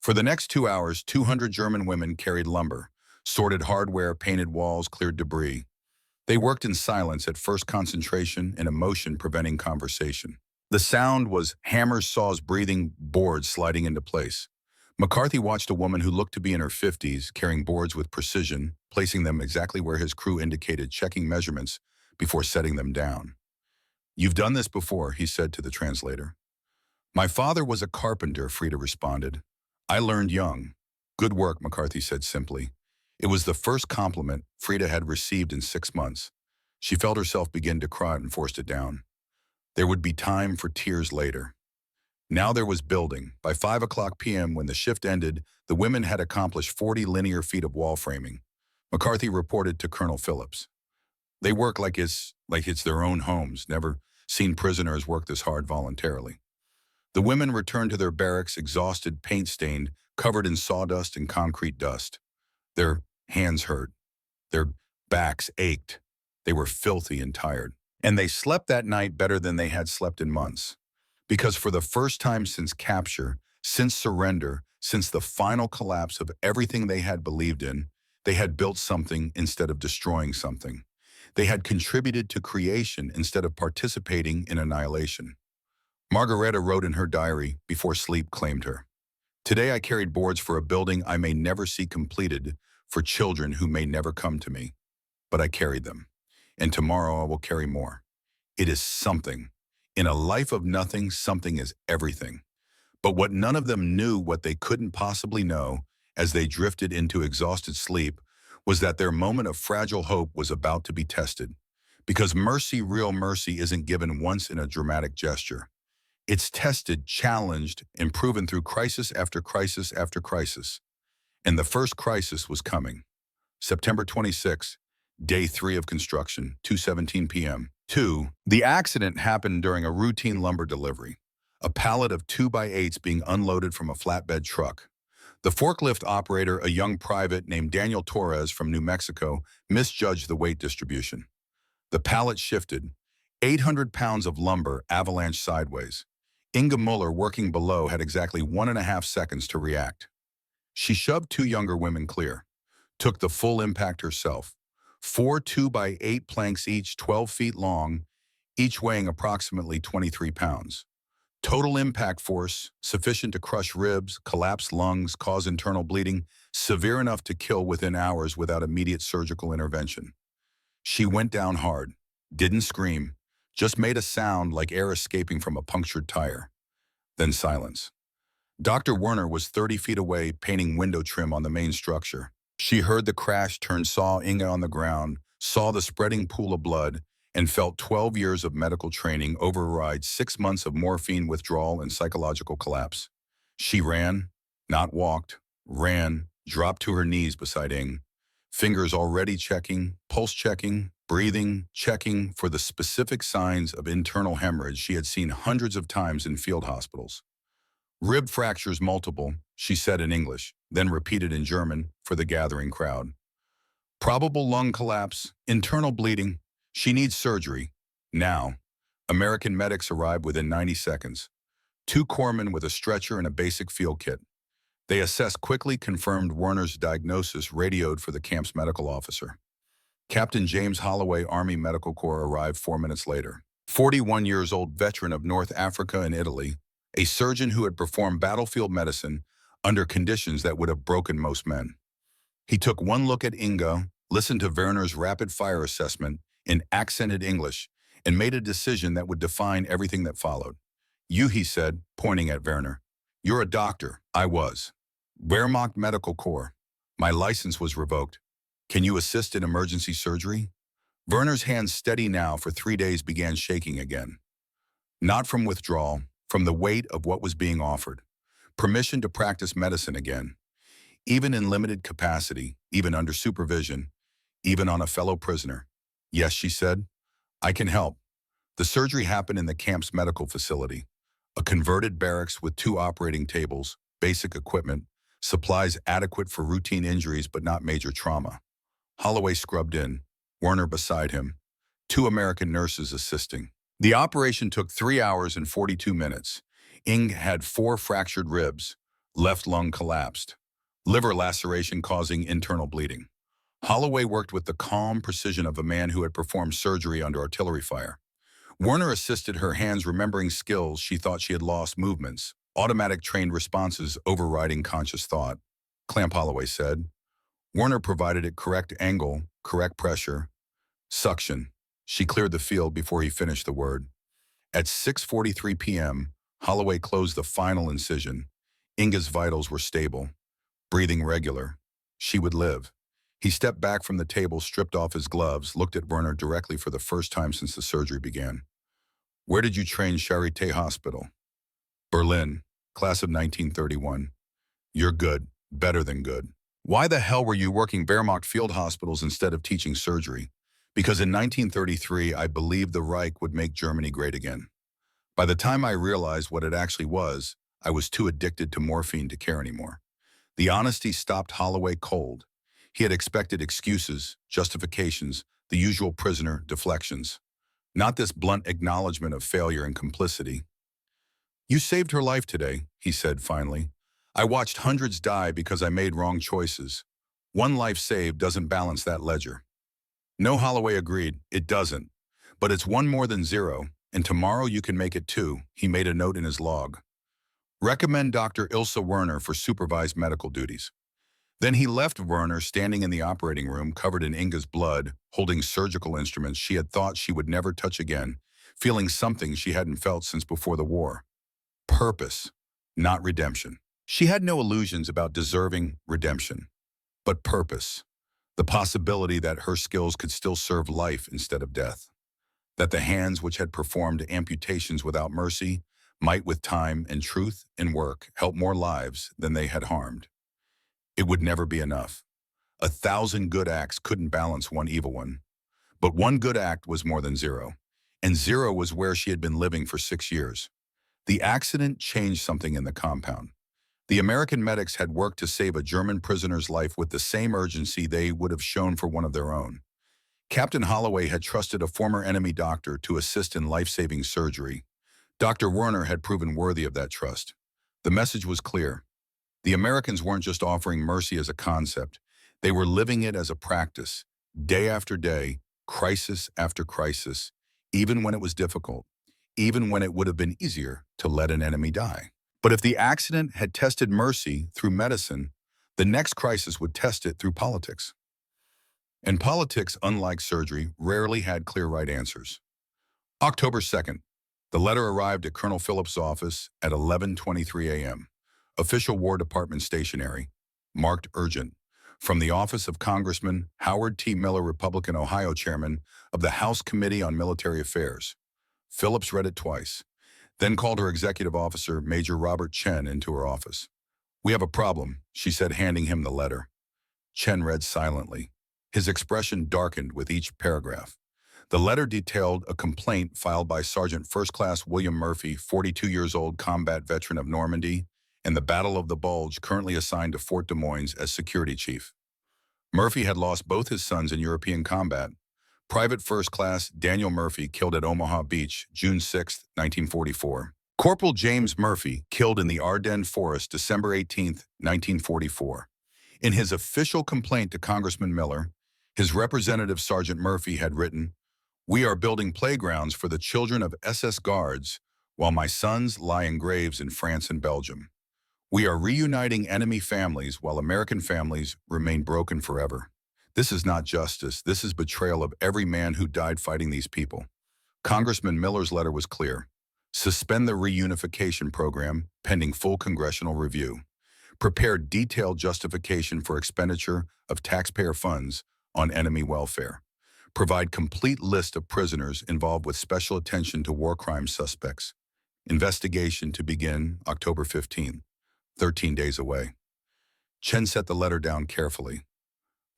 For the next 2 hours, 200 German women carried lumber, sorted hardware, painted walls, cleared debris. They worked in silence, at first concentration and emotion preventing conversation. The sound was hammers, saws, breathing, boards sliding into place. McCarthy watched a woman who looked to be in her 50s, carrying boards with precision, placing them exactly where his crew indicated, checking measurements before setting them down. You've done this before, he said to the translator. My father was a carpenter, Frida responded. I learned young. Good work, McCarthy said simply. It was the first compliment Frida had received in 6 months. She felt herself begin to cry and forced it down. There would be time for tears later. Now there was building. By 5 o'clock p.m., when the shift ended, the women had accomplished 40 linear feet of wall framing. McCarthy reported to Colonel Phillips. They work like it's their own homes, never seen prisoners work this hard voluntarily. The women returned to their barracks, exhausted, paint-stained, covered in sawdust and concrete dust. Their hands hurt. Their backs ached. They were filthy and tired. And they slept that night better than they had slept in months. Because for the first time since capture, Since surrender, since the final collapse of everything they had believed in, they had built something instead of destroying something. They had contributed to creation instead of participating in annihilation. Margareta wrote in her diary before sleep claimed her. Today I carried boards for a building I may never see completed, for children who may never come to me. But I carried them. And tomorrow I will carry more. It is something. In a life of nothing, something is everything. But what none of them knew, what they couldn't possibly know, as they drifted into exhausted sleep, was that their moment of fragile hope was about to be tested. Because mercy, real mercy, isn't given once in a dramatic gesture. It's tested, challenged, and proven through crisis after crisis after crisis. And the first crisis was coming. September 26, day 3 of construction, 2:17 p.m. 2. The accident happened during a routine lumber delivery. A pallet of 2x8s being unloaded from a flatbed truck. The forklift operator, a young private named Daniel Torres from New Mexico, misjudged the weight distribution. The pallet shifted. 800 pounds of lumber avalanched sideways. Inga Muller, working below, had exactly 1.5 seconds to react. She shoved 2 younger women clear, took the full impact herself. 4 2x8 planks, each 12 feet long, each weighing approximately 23 pounds. Total impact force, sufficient to crush ribs, collapse lungs, cause internal bleeding, severe enough to kill within hours without immediate surgical intervention. She went down hard, didn't scream, just made a sound like air escaping from a punctured tire. Then silence. Dr. Werner was 30 feet away painting window trim on the main structure. She heard the crash, saw Inga on the ground, saw the spreading pool of blood, and felt 12 years of medical training override 6 months of morphine withdrawal and psychological collapse. She ran, not walked, ran, dropped to her knees beside Ing, fingers already checking, pulse checking, breathing, checking for the specific signs of internal hemorrhage she had seen hundreds of times in field hospitals. Rib fractures multiple, she said in English, then repeated in German for the gathering crowd. Probable lung collapse, internal bleeding. She needs surgery. Now. American medics arrived within 90 seconds. 2 corpsmen with a stretcher and a basic field kit. They assessed, quickly confirmed Werner's diagnosis, radioed for the camp's medical officer. Captain James Holloway, Army Medical Corps, arrived 4 minutes later. 41 years old veteran of North Africa and Italy, a surgeon who had performed battlefield medicine under conditions that would have broken most men. He took one look at Inga, listened to Werner's rapid-fire assessment in accented English, and made a decision that would define everything that followed. You, he said, pointing at Werner. You're a doctor. I was. Wehrmacht Medical Corps. My license was revoked. Can you assist in emergency surgery? Werner's hands, steady now for 3 days, began shaking again. Not from withdrawal, from the weight of what was being offered. Permission to practice medicine again. Even in limited capacity, even under supervision, even on a fellow prisoner. Yes, she said, I can help. The surgery happened in the camp's medical facility, a converted barracks with 2 operating tables, basic equipment, supplies adequate for routine injuries but not major trauma. Holloway scrubbed in, Werner beside him, 2 American nurses assisting. The operation took 3 hours and 42 minutes. Ing had 4 fractured ribs, left lung collapsed, liver laceration causing internal bleeding. Holloway worked with the calm precision of a man who had performed surgery under artillery fire. Werner assisted her, hands remembering skills she thought she had lost, movements, automatic trained responses overriding conscious thought. Clamp, Holloway said. Werner provided it, correct angle, correct pressure. Suction. She cleared the field before he finished the word. At 6:43 p.m., Holloway closed the final incision. Inga's vitals were stable, breathing regular. She would live. He stepped back from the table, stripped off his gloves, looked at Werner directly for the first time since the surgery began. Where did you train? Charité Hospital. Berlin, class of 1931. You're good, better than good. Why the hell were you working Wehrmacht field hospitals instead of teaching surgery? Because in 1933, I believed the Reich would make Germany great again. By the time I realized what it actually was, I was too addicted to morphine to care anymore. The honesty stopped Holloway cold. He had expected excuses, justifications, the usual prisoner deflections. Not this blunt acknowledgement of failure and complicity. "You saved her life today," he said finally. "I watched hundreds die because I made wrong choices. One life saved doesn't balance that ledger." No, Holloway agreed, it doesn't. "But it's one more than zero, and tomorrow you can make it two," he made a note in his log. "Recommend Dr. Ilse Werner for supervised medical duties." Then he left Werner standing in the operating room covered in Inga's blood, holding surgical instruments she had thought she would never touch again, feeling something she hadn't felt since before the war. Purpose, not redemption. She had no illusions about deserving redemption, but purpose. The possibility that her skills could still serve life instead of death. That the hands which had performed amputations without mercy might with time and truth and work help more lives than they had harmed. It would never be enough. 1,000 good acts couldn't balance one evil one. But one good act was more than zero. And zero was where she had been living for 6 years. The accident changed something in the compound. The American medics had worked to save a German prisoner's life with the same urgency they would have shown for one of their own. Captain Holloway had trusted a former enemy doctor to assist in life-saving surgery. Dr. Werner had proven worthy of that trust. The message was clear. The Americans weren't just offering mercy as a concept. They were living it as a practice, day after day, crisis after crisis, even when it was difficult, even when it would have been easier to let an enemy die. But if the accident had tested mercy through medicine, the next crisis would test it through politics. And politics, unlike surgery, rarely had clear right answers. October 2nd, the letter arrived at Colonel Phillips' office at 11:23 a.m. Official War Department stationery, marked urgent, from the office of Congressman Howard T. Miller, Republican Ohio Chairman of the House Committee on Military Affairs. Phillips read it twice, then called her executive officer, Major Robert Chen, into her office. "We have a problem," she said, handing him the letter. Chen read silently. His expression darkened with each paragraph. The letter detailed a complaint filed by Sergeant First Class William Murphy, 42 years old combat veteran of Normandy, and the Battle of the Bulge, currently assigned to Fort Des Moines as security chief. Murphy had lost both his sons in European combat. Private First Class Daniel Murphy, killed at Omaha Beach, June 6, 1944. Corporal James Murphy, killed in the Ardennes Forest, December 18, 1944. In his official complaint to Congressman Miller, his representative Sergeant Murphy had written, "We are building playgrounds for the children of SS Guards, while my sons lie in graves in France and Belgium. We are reuniting enemy families while American families remain broken forever. This is not justice. This is betrayal of every man who died fighting these people." Congressman Miller's letter was clear. Suspend the reunification program pending full congressional review. Prepare detailed justification for expenditure of taxpayer funds on enemy welfare. Provide complete list of prisoners involved with special attention to war crime suspects. Investigation to begin October 15, 13 days away. Chen set the letter down carefully.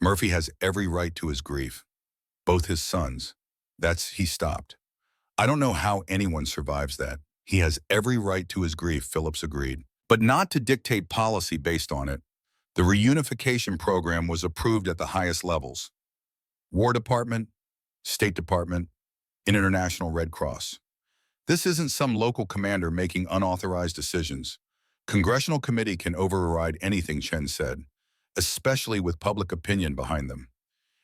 Murphy has every right to his grief. Both his sons. He stopped. "I don't know how anyone survives that. He has every right to his grief," Phillips agreed, "but not to dictate policy based on it." The reunification program was approved at the highest levels. War Department, State Department, and International Red Cross. This isn't some local commander making unauthorized decisions. Congressional committee can override anything, Chen said, especially with public opinion behind them.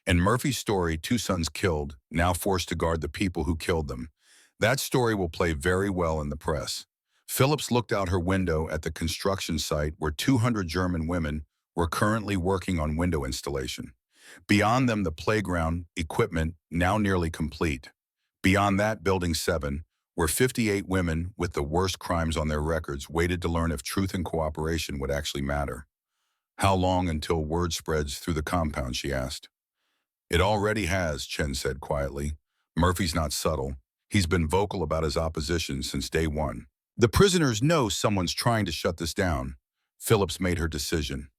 And Murphy's story, 2 sons killed, now forced to guard the people who killed them. That story will play very well in the press. Phillips looked out her window at the construction site where 200 German women were currently working on window installation. Beyond them, the playground equipment, now nearly complete. Beyond that, Building 7, where 58 women with the worst crimes on their records waited to learn if truth and cooperation would actually matter. "How long until word spreads through the compound?" she asked. "It already has," Chen said quietly. "Murphy's not subtle. He's been vocal about his opposition since day one. The prisoners know someone's trying to shut this down." Phillips made her decision.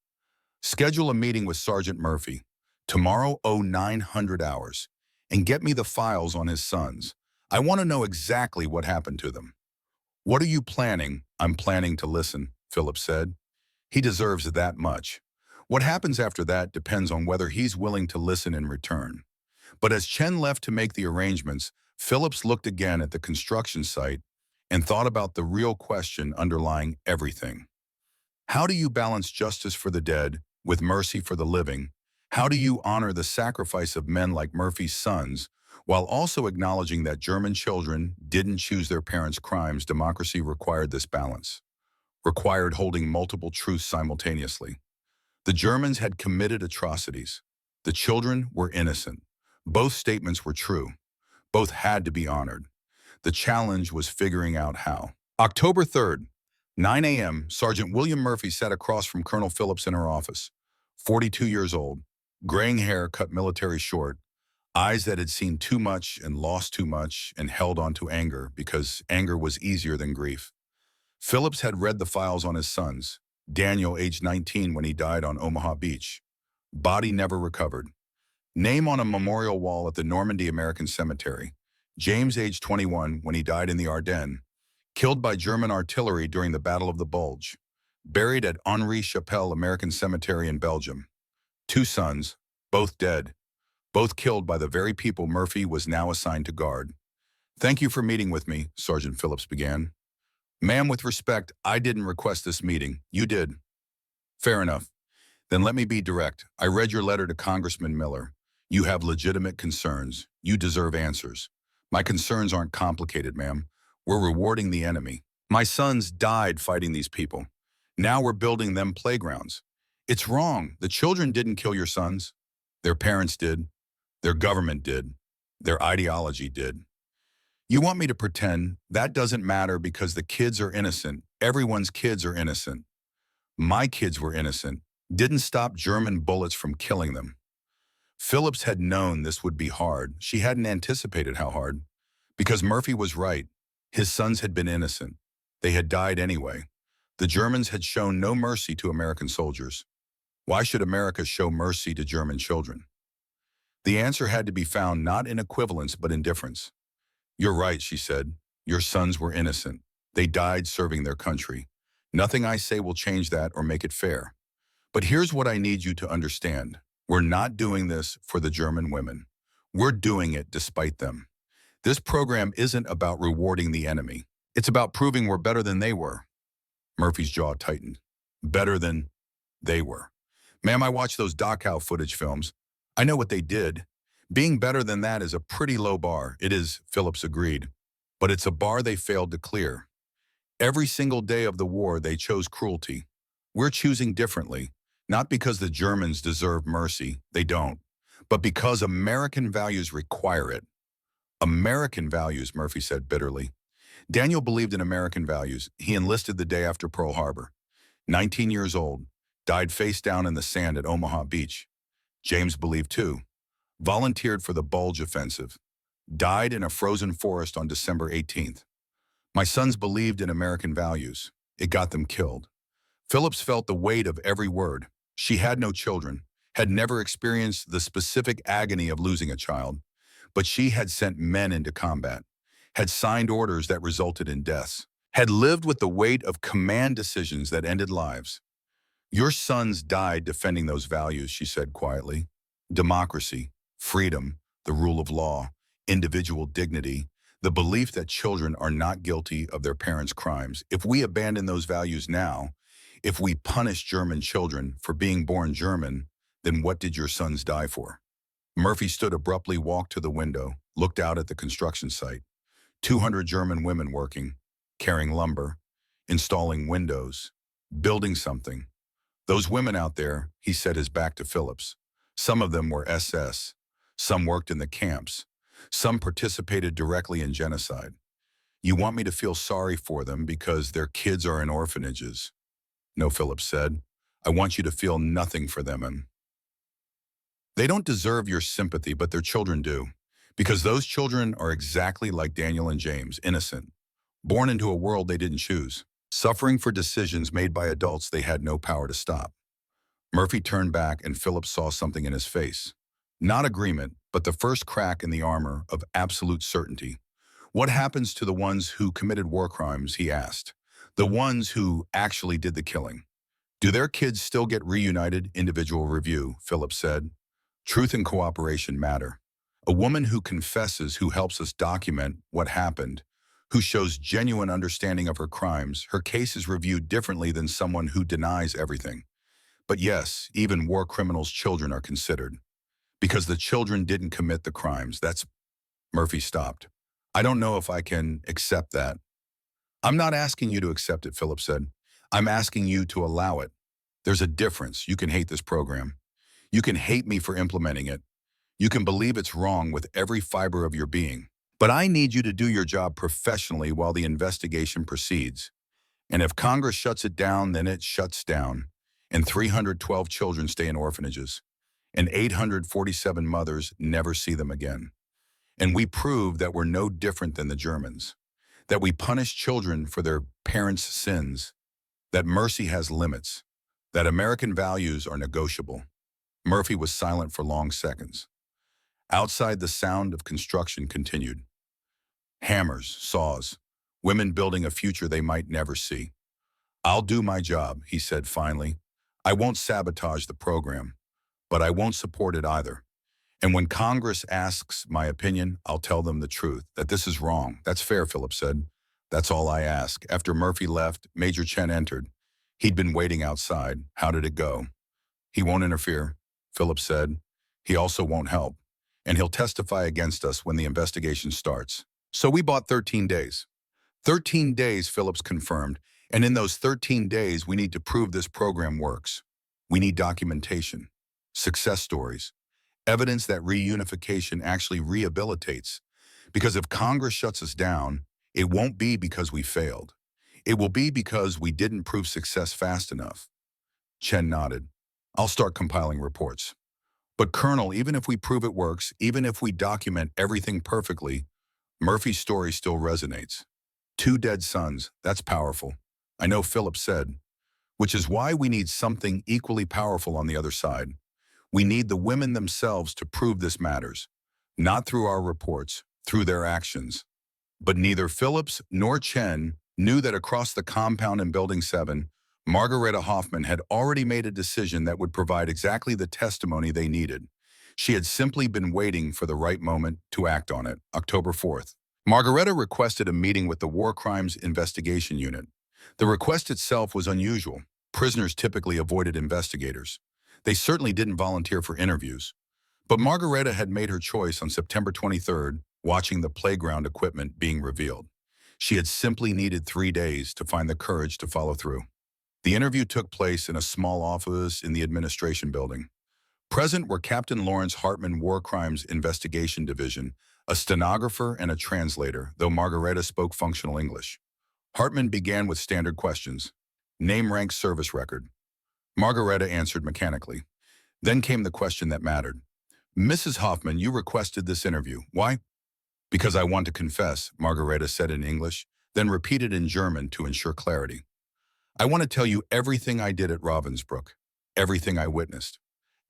"Schedule a meeting with Sergeant Murphy. Tomorrow, 0900 hours. And get me the files on his sons. I want to know exactly what happened to them." "What are you planning?" "I'm planning to listen," Phillips said. "He deserves that much. What happens after that depends on whether he's willing to listen in return." But as Chen left to make the arrangements, Phillips looked again at the construction site and thought about the real question underlying everything. How do you balance justice for the dead with mercy for the living? How do you honor the sacrifice of men like Murphy's sons while also acknowledging that German children didn't choose their parents' crimes? Democracy required this balance, required holding multiple truths simultaneously. The Germans had committed atrocities. The children were innocent. Both statements were true. Both had to be honored. The challenge was figuring out how. October 3rd, 9 a.m., Sergeant William Murphy sat across from Colonel Phillips in her office. 42 years old, graying hair cut military short, eyes that had seen too much and lost too much and held on to anger because anger was easier than grief. Phillips had read the files on his sons. Daniel, aged 19 when he died on Omaha Beach. Body never recovered. Name on a memorial wall at the Normandy American Cemetery. James, aged 21 when he died in the Ardennes. Killed by German artillery during the Battle of the Bulge. Buried at Henri Chapelle American Cemetery in Belgium. 2 sons, both dead. Both killed by the very people Murphy was now assigned to guard. "Thank you for meeting with me," Sergeant Phillips began. "Ma'am, with respect, I didn't request this meeting. You did." "Fair enough. Then let me be direct. I read your letter to Congressman Miller. You have legitimate concerns. You deserve answers. My concerns aren't complicated, ma'am. We're rewarding the enemy. My sons died fighting these people. Now we're building them playgrounds. It's wrong. The children didn't kill your sons. Their parents did. Their government did. Their ideology did. You want me to pretend that doesn't matter because the kids are innocent. Everyone's kids are innocent. My kids were innocent. Didn't stop German bullets from killing them." Phillips had known this would be hard. She hadn't anticipated how hard. Because Murphy was right. His sons had been innocent. They had died anyway. The Germans had shown no mercy to American soldiers. Why should America show mercy to German children? The answer had to be found not in equivalence but in difference. "You're right," she said. "Your sons were innocent. They died serving their country. Nothing I say will change that or make it fair. But here's what I need you to understand. We're not doing this for the German women. We're doing it despite them. This program isn't about rewarding the enemy. It's about proving we're better than they were." Murphy's jaw tightened. Better than they were. "Ma'am, I watched those Dachau footage films. I know what they did. Being better than that is a pretty low bar." "It is," Phillips agreed. "But it's a bar they failed to clear. Every single day of the war, they chose cruelty. We're choosing differently, not because the Germans deserve mercy, they don't, but because American values require it." "American values," Murphy said bitterly. Daniel believed in American values. He enlisted the day after Pearl Harbor. 19 years old, died face down in the sand at Omaha Beach. James believed too. Volunteered for the Bulge Offensive. Died in a frozen forest on December 18th. My sons believed in American values. It got them killed. Phillips felt the weight of every word. She had no children, had never experienced the specific agony of losing a child, but she had sent men into combat, had signed orders that resulted in deaths, had lived with the weight of command decisions that ended lives. "Your sons died defending those values," she said quietly. "Democracy, freedom, the rule of law, individual dignity, the belief that children are not guilty of their parents' crimes. If we abandon those values now, if we punish German children for being born German, then what did your sons die for?" Murphy stood abruptly, walked to the window, looked out at the construction site. 200 German women working, carrying lumber, installing windows, building something. "Those women out there," he set his back to Phillips. "Some of them were SS. Some worked in the camps. Some participated directly in genocide. You want me to feel sorry for them because their kids are in orphanages?" "No," Phillips said. "I want you to feel nothing for them. And they don't deserve your sympathy, but their children do. Because those children are exactly like Daniel and James, innocent, born into a world they didn't choose, suffering for decisions made by adults they had no power to stop." Murphy turned back and Phillips saw something in his face. Not agreement, but the first crack in the armor of absolute certainty. "What happens to the ones who committed war crimes?" he asked. "The ones who actually did the killing. Do their kids still get reunited?" "Individual review," Phillips said. "Truth and cooperation matter. A woman who confesses, who helps us document what happened, who shows genuine understanding of her crimes, her case is reviewed differently than someone who denies everything. But yes, even war criminals' children are considered. Because the children didn't commit the crimes. That's Murphy stopped. I don't know if I can accept that. I'm not asking you to accept it, Philip said. I'm asking you to allow it. There's a difference. You can hate this program. You can hate me for implementing it. You can believe it's wrong with every fiber of your being. But I need you to do your job professionally while the investigation proceeds. And if Congress shuts it down, then it shuts down. And 312 children stay in orphanages. And 847 mothers never see them again. And we prove that we're no different than the Germans. That we punish children for their parents' sins. That mercy has limits. That American values are negotiable. Murphy was silent for long seconds. Outside, the sound of construction continued. Hammers, saws, women building a future they might never see. I'll do my job, he said finally. I won't sabotage the program, but I won't support it either. And when Congress asks my opinion, I'll tell them the truth, that this is wrong. That's fair, Philip said. That's all I ask. After Murphy left, Major Chen entered. He'd been waiting outside. How did it go? He won't interfere, Philip said. He also won't help. And he'll testify against us when the investigation starts. So we bought 13 days. 13 days, Phillips confirmed. And in those 13 days, we need to prove this program works. We need documentation, success stories, evidence that reunification actually rehabilitates. Because if Congress shuts us down, it won't be because we failed. It will be because we didn't prove success fast enough. Chen nodded. I'll start compiling reports. But Colonel, even if we prove it works, even if we document everything perfectly, Murphy's story still resonates. 2 dead sons, that's powerful. I know Philip said, which is why we need something equally powerful on the other side. We need the women themselves to prove this matters, not through our reports, through their actions. But neither Phillips nor Chen knew that across the compound in Building 7, Margareta Hoffman had already made a decision that would provide exactly the testimony they needed. She had simply been waiting for the right moment to act on it. October 4th. Margareta requested a meeting with the War Crimes Investigation Unit. The request itself was unusual. Prisoners typically avoided investigators. They certainly didn't volunteer for interviews. But Margareta had made her choice on September 23rd, watching the playground equipment being revealed. She had simply needed 3 days to find the courage to follow through. The interview took place in a small office in the administration building. Present were Captain Lawrence Hartman, War Crimes Investigation Division, a stenographer and a translator, though Margareta spoke functional English. Hartman began with standard questions. Name, rank, service record. Margareta answered mechanically. Then came the question that mattered. Mrs. Hoffman, you requested this interview. Why? Because I want to confess, Margareta said in English, then repeated in German to ensure clarity. I want to tell you everything I did at Ravensbrück, everything I witnessed,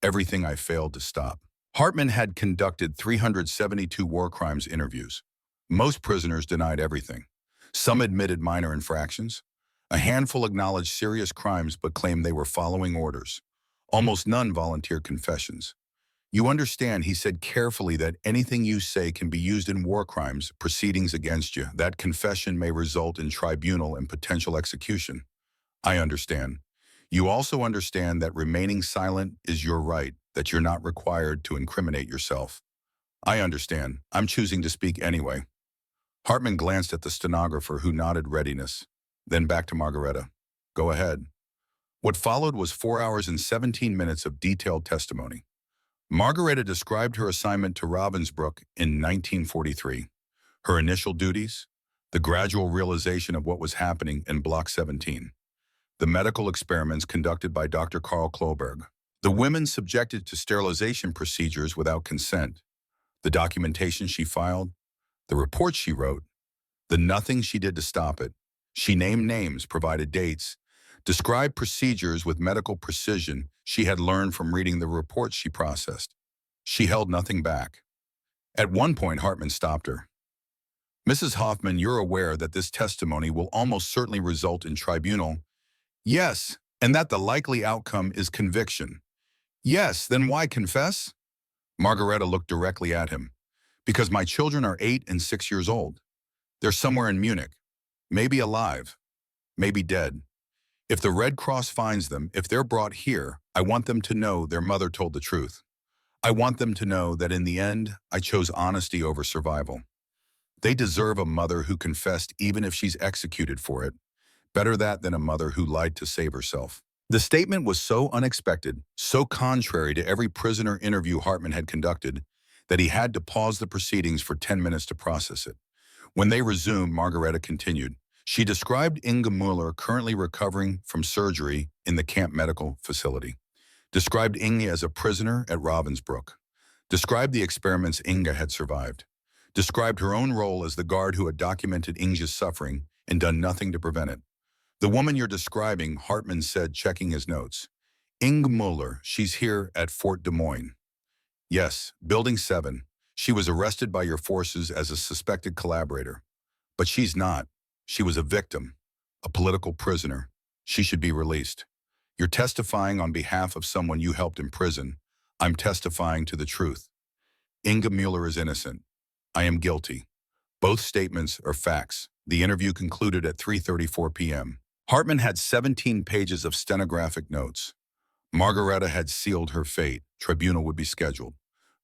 everything I failed to stop. Hartman had conducted 372 war crimes interviews. Most prisoners denied everything. Some admitted minor infractions. A handful acknowledged serious crimes but claimed they were following orders. Almost none volunteered confessions. You understand, he said carefully, that anything you say can be used in war crimes proceedings against you. That confession may result in tribunal and potential execution. I understand. You also understand that remaining silent is your right, that you're not required to incriminate yourself. I understand. I'm choosing to speak anyway. Hartman glanced at the stenographer, who nodded readiness, then back to Margareta. Go ahead. What followed was 4 hours and 17 minutes of detailed testimony. Margareta described her assignment to Ravensbrück in 1943, her initial duties, the gradual realization of what was happening in Block 17, the medical experiments conducted by Dr. Karl Kloberg, the women subjected to sterilization procedures without consent, the documentation she filed, the reports she wrote, the nothing she did to stop it. She named names, provided dates, described procedures with medical precision she had learned from reading the reports she processed. She held nothing back. At one point, Hartman stopped her. Mrs. Hoffman, you're aware that this testimony will almost certainly result in tribunal. Yes, and that the likely outcome is conviction. Yes, then why confess? Margareta looked directly at him. Because my children are 8 and 6 years old. They're somewhere in Munich, maybe alive, maybe dead. If the Red Cross finds them, if they're brought here, I want them to know their mother told the truth. I want them to know that in the end, I chose honesty over survival. They deserve a mother who confessed even if she's executed for it. Better that than a mother who lied to save herself. The statement was so unexpected, so contrary to every prisoner interview Hartman had conducted, that he had to pause the proceedings for 10 minutes to process it. When they resumed, Margareta continued. She described Inga Mueller currently recovering from surgery in the camp medical facility. Described Inga as a prisoner at Ravensbrück. Described the experiments Inga had survived. Described her own role as the guard who had documented Inga's suffering and done nothing to prevent it. The woman you're describing, Hartman said, checking his notes. Inga Mueller, she's here at Fort Des Moines. Yes, Building 7. She was arrested by your forces as a suspected collaborator. But she's not. She was a victim, a political prisoner. She should be released. You're testifying on behalf of someone you helped in prison. I'm testifying to the truth. Inga Mueller is innocent. I am guilty. Both statements are facts. The interview concluded at 3:34 p.m. Hartman had 17 pages of stenographic notes. Margareta had sealed her fate. Tribunal would be scheduled.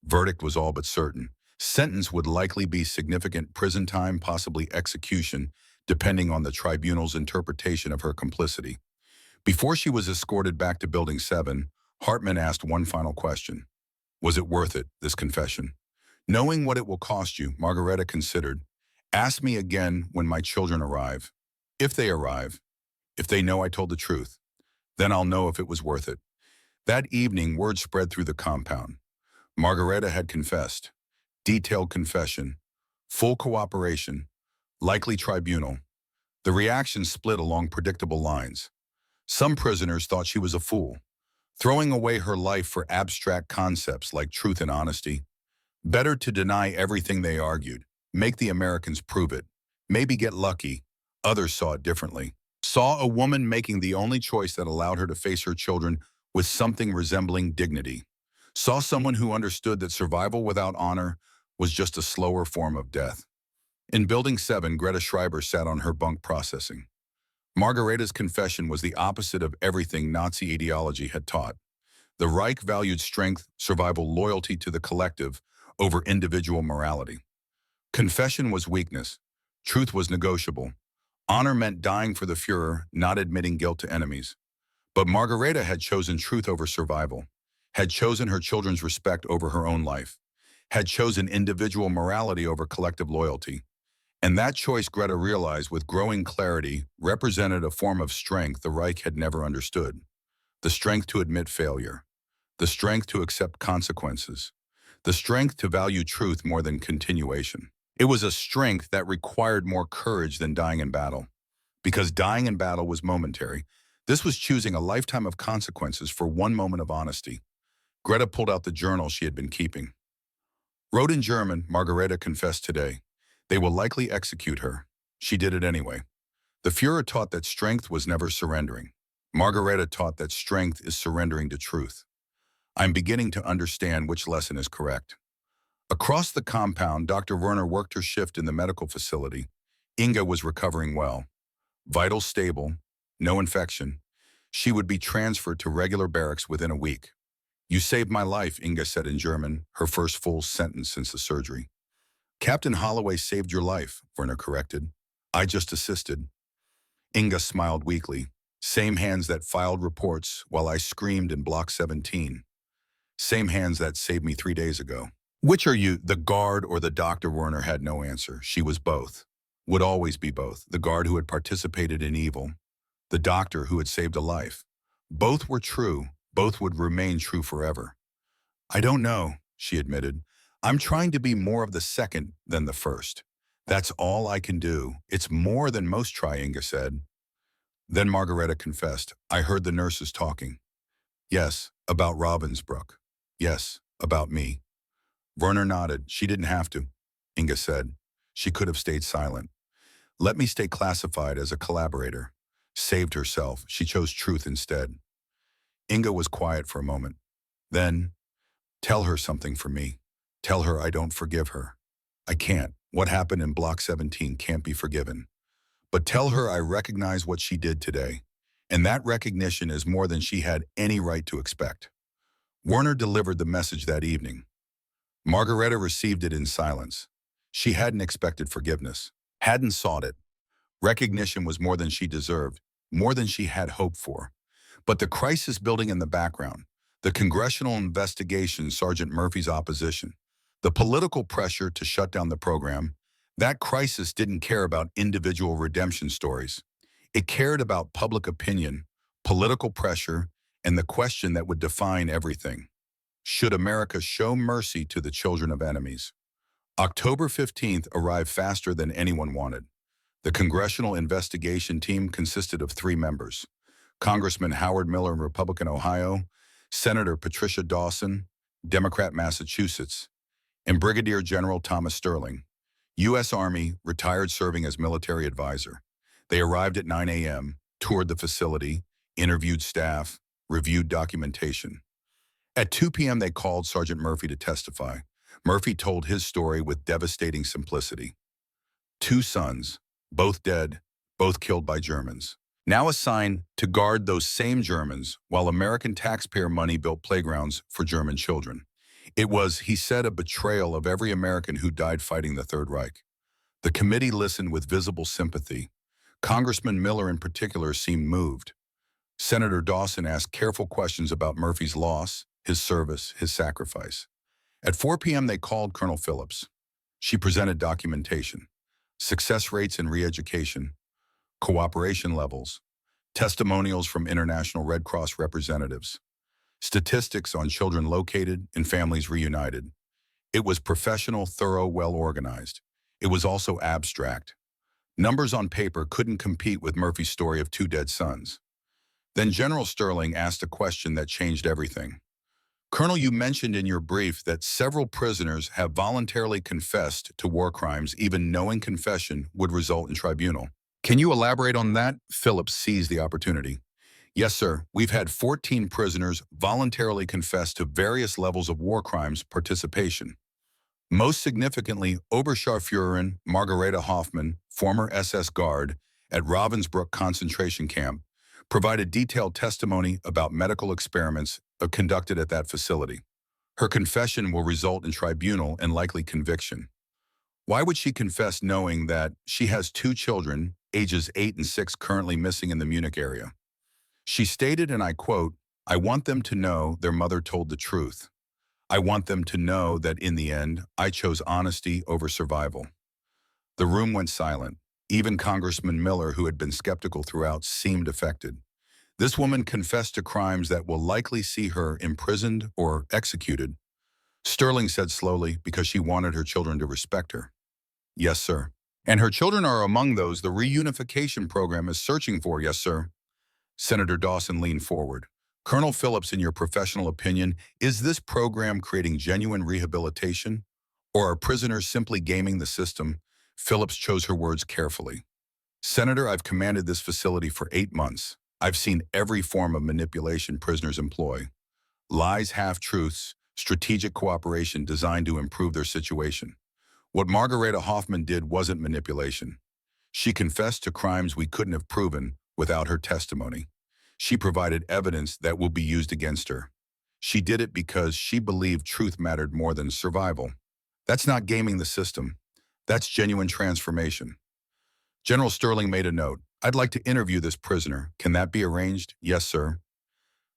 Verdict was all but certain. Sentence would likely be significant prison time, possibly execution, depending on the tribunal's interpretation of her complicity. Before she was escorted back to Building 7, Hartman asked one final question. Was it worth it, this confession? Knowing what it will cost you, Margareta considered. Ask me again when my children arrive. If they arrive, if they know I told the truth, then I'll know if it was worth it. That evening, word spread through the compound. Margareta had confessed. Detailed confession. Full cooperation. Likely tribunal. The reaction split along predictable lines. Some prisoners thought she was a fool, throwing away her life for abstract concepts like truth and honesty. Better to deny everything, they argued. Make the Americans prove it. Maybe get lucky. Others saw it differently. Saw a woman making the only choice that allowed her to face her children with something resembling dignity. Saw someone who understood that survival without honor was just a slower form of death. In Building 7, Greta Schreiber sat on her bunk processing. Margareta's confession was the opposite of everything Nazi ideology had taught. The Reich valued strength, survival, loyalty to the collective over individual morality. Confession was weakness. Truth was negotiable. Honor meant dying for the Führer, not admitting guilt to enemies. But Margareta had chosen truth over survival, had chosen her children's respect over her own life, had chosen individual morality over collective loyalty. And that choice, Greta realized with growing clarity, represented a form of strength the Reich had never understood. The strength to admit failure. The strength to accept consequences. The strength to value truth more than continuation. It was a strength that required more courage than dying in battle. Because dying in battle was momentary, this was choosing a lifetime of consequences for one moment of honesty. Greta pulled out the journal she had been keeping. Wrote in German, Margareta confessed today. They will likely execute her. She did it anyway. The Führer taught that strength was never surrendering. Margareta taught that strength is surrendering to truth. I'm beginning to understand which lesson is correct. Across the compound, Dr. Werner worked her shift in the medical facility. Inga was recovering well. Vitals stable, no infection. She would be transferred to regular barracks within a week. You saved my life, Inga said in German, her first full sentence since the surgery. Captain Holloway saved your life, Werner corrected. I just assisted. Inga smiled weakly. Same hands that filed reports while I screamed in Block 17. Same hands that saved me 3 days ago. Which are you, the guard or the doctor? Werner had no answer. She was both. Would always be both. The guard who had participated in evil. The doctor who had saved a life. Both were true. Both would remain true forever. I don't know, she admitted. I'm trying to be more of the second than the first. That's all I can do. It's more than most try, Inga said. Then Margareta confessed. I heard the nurses talking. Yes, about Ravensbrück. Yes, about me. Werner nodded. She didn't have to, Inga said. She could have stayed silent. Let me stay classified as a collaborator. Saved herself. She chose truth instead. Inga was quiet for a moment. Then, tell her something for me. Tell her I don't forgive her. I can't. What happened in Block 17 can't be forgiven. But tell her I recognize what she did today. And that recognition is more than she had any right to expect. Werner delivered the message that evening. Margareta received it in silence. She hadn't expected forgiveness, hadn't sought it. Recognition was more than she deserved, more than she had hoped for. But the crisis building in the background, the congressional investigation, Sergeant Murphy's opposition, the political pressure to shut down the program, that crisis didn't care about individual redemption stories. It cared about public opinion, political pressure, and the question that would define everything. Should America show mercy to the children of enemies? October 15th arrived faster than anyone wanted. The congressional investigation team consisted of 3 members: Congressman Howard Miller, Republican, Ohio; Senator Patricia Dawson, Democrat, Massachusetts; and Brigadier General Thomas Sterling, U.S. Army, retired, serving as military advisor. They arrived at 9 a.m., toured the facility, interviewed staff, reviewed documentation. At 2 p.m., they called Sergeant Murphy to testify. Murphy told his story with devastating simplicity. 2 sons, both dead, both killed by Germans, now assigned to guard those same Germans while American taxpayer money built playgrounds for German children. It was, he said, a betrayal of every American who died fighting the Third Reich. The committee listened with visible sympathy. Congressman Miller in particular seemed moved. Senator Dawson asked careful questions about Murphy's loss, his service, his sacrifice. At 4 p.m. they called Colonel Phillips. She presented documentation, success rates in re-education, cooperation levels, testimonials from International Red Cross representatives, statistics on children located and families reunited. It was professional, thorough, well-organized. It was also abstract. Numbers on paper couldn't compete with Murphy's story of 2 dead sons. Then General Sterling asked a question that changed everything. Colonel, you mentioned in your brief that several prisoners have voluntarily confessed to war crimes, even knowing confession would result in tribunal. Can you elaborate on that? Phillips seized the opportunity. Yes, sir. We've had 14 prisoners voluntarily confess to various levels of war crimes participation. Most significantly, Oberscharführerin Margareta Hoffmann, former SS guard at Ravensbrück concentration camp, provided detailed testimony about medical experiments conducted at that facility. Her confession will result in tribunal and likely conviction. Why would she confess knowing that she has 2 children, ages 8 and 6, currently missing in the Munich area? She stated, and I quote, "I want them to know their mother told the truth. I want them to know that in the end, I chose honesty over survival." The room went silent. Even Congressman Miller, who had been skeptical throughout, seemed affected. This woman confessed to crimes that will likely see her imprisoned or executed. Sterling said slowly, because she wanted her children to respect her. Yes, sir. And her children are among those the reunification program is searching for, yes, sir. Senator Dawson leaned forward. Colonel Phillips, in your professional opinion, is this program creating genuine rehabilitation? Or are prisoners simply gaming the system? Phillips chose her words carefully. Senator, I've commanded this facility for 8 months. I've seen every form of manipulation prisoners employ. Lies, half-truths, strategic cooperation designed to improve their situation. What Margareta Hoffmann did wasn't manipulation. She confessed to crimes we couldn't have proven without her testimony. She provided evidence that will be used against her. She did it because she believed truth mattered more than survival. That's not gaming the system. That's genuine transformation. General Sterling made a note. I'd like to interview this prisoner. Can that be arranged? Yes, sir.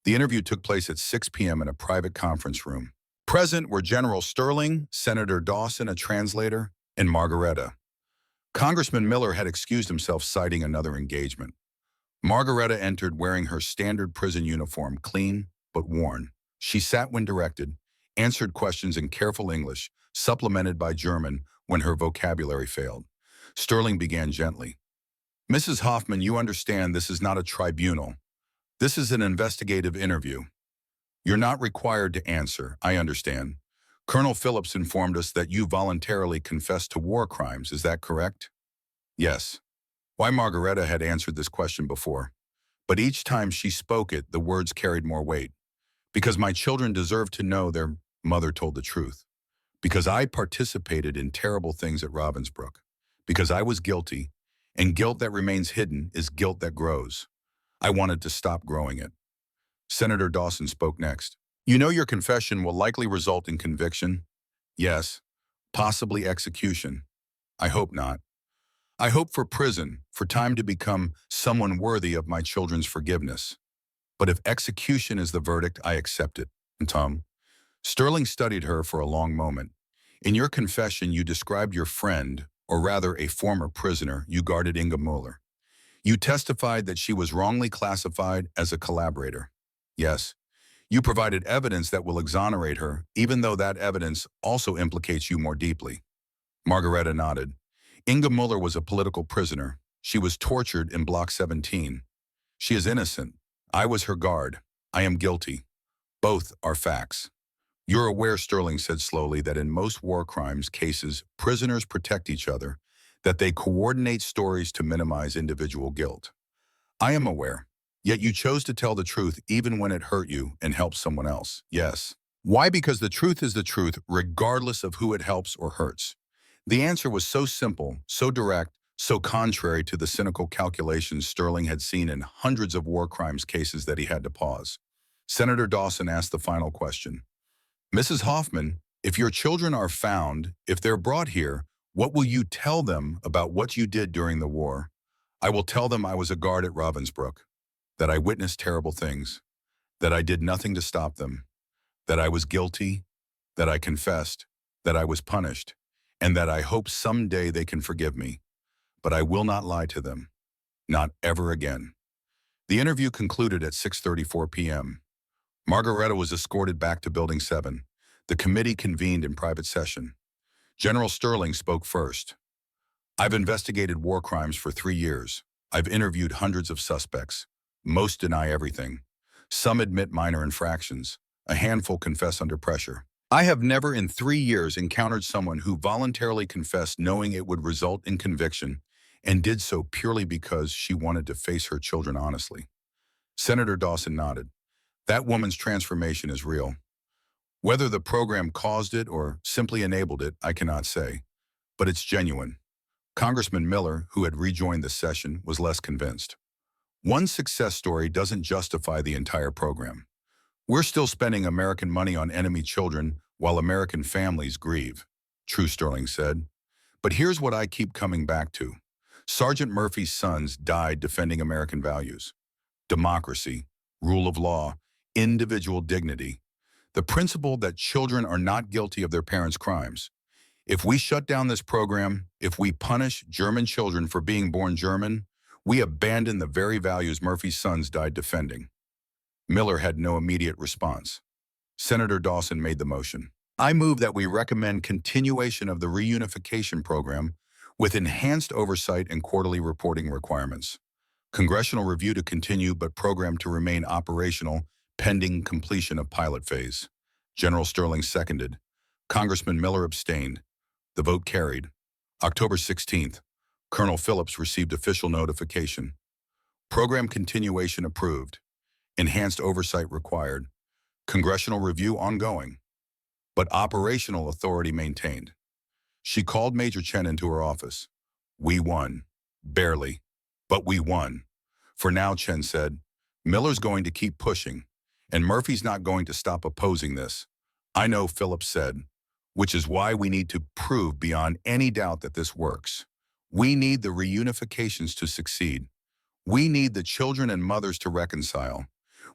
The interview took place at 6 p.m. in a private conference room. Present were General Sterling, Senator Dawson, a translator, and Margareta. Congressman Miller had excused himself, citing another engagement. Margareta entered wearing her standard prison uniform, clean but worn. She sat when directed, answered questions in careful English, supplemented by German when her vocabulary failed. Sterling began gently. Mrs. Hoffmann, you understand this is not a tribunal. This is an investigative interview. You're not required to answer, I understand. Colonel Phillips informed us that you voluntarily confessed to war crimes, is that correct? Yes. Why, Margareta had answered this question before, but each time she spoke it, the words carried more weight. Because my children deserve to know their mother told the truth. Because I participated in terrible things at Ravensbrück. Because I was guilty, and guilt that remains hidden is guilt that grows. I wanted to stop growing it. Senator Dawson spoke next. You know your confession will likely result in conviction? Yes, possibly execution. I hope not. I hope for prison, for time to become someone worthy of my children's forgiveness. But if execution is the verdict, I accept it. And Tom, Sterling studied her for a long moment. In your confession, you described your friend, or rather a former prisoner, you guarded Inga Mueller. You testified that she was wrongly classified as a collaborator. Yes, you provided evidence that will exonerate her, even though that evidence also implicates you more deeply. Margareta nodded. Inga Mueller was a political prisoner. She was tortured in Block 17. She is innocent. I was her guard. I am guilty. Both are facts. You're aware, Sterling said slowly, that in most war crimes cases, prisoners protect each other, that they coordinate stories to minimize individual guilt. I am aware. Yet you chose to tell the truth even when it hurt you and helped someone else. Yes. Why? Because the truth is the truth, regardless of who it helps or hurts. The answer was so simple, so direct, so contrary to the cynical calculations Sterling had seen in hundreds of war crimes cases that he had to pause. Senator Dawson asked the final question. Mrs. Hoffman, if your children are found, if they're brought here, what will you tell them about what you did during the war? I will tell them I was a guard at Ravensbrück, that I witnessed terrible things, that I did nothing to stop them, that I was guilty, that I confessed, that I was punished, and that I hope someday they can forgive me. But I will not lie to them. Not ever again. The interview concluded at 6:34 p.m. Margareta was escorted back to Building 7. The committee convened in private session. General Sterling spoke first. I've investigated war crimes for 3 years. I've interviewed hundreds of suspects. Most deny everything. Some admit minor infractions. A handful confess under pressure. I have never in 3 years encountered someone who voluntarily confessed knowing it would result in conviction and did so purely because she wanted to face her children honestly. Senator Dawson nodded. That woman's transformation is real. Whether the program caused it or simply enabled it, I cannot say. But it's genuine. Congressman Miller, who had rejoined the session, was less convinced. One success story doesn't justify the entire program. We're still spending American money on enemy children while American families grieve, True Sterling said. But here's what I keep coming back to. Sergeant Murphy's sons died defending American values. Democracy, rule of law, individual dignity. The principle that children are not guilty of their parents' crimes. If we shut down this program, if we punish German children for being born German, we abandon the very values Murphy's sons died defending. Miller had no immediate response. Senator Dawson made the motion. I move that we recommend continuation of the reunification program with enhanced oversight and quarterly reporting requirements. Congressional review to continue, but program to remain operational pending completion of pilot phase. General Sterling seconded. Congressman Miller abstained. The vote carried. October 16th, Colonel Phillips received official notification. Program continuation approved. Enhanced oversight required. Congressional review ongoing. But operational authority maintained. She called Major Chen into her office. We won. Barely. But we won. For now, Chen said, Miller's going to keep pushing, and Murphy's not going to stop opposing this. I know, Phillips said, which is why we need to prove beyond any doubt that this works. We need the reunifications to succeed. We need the children and mothers to reconcile.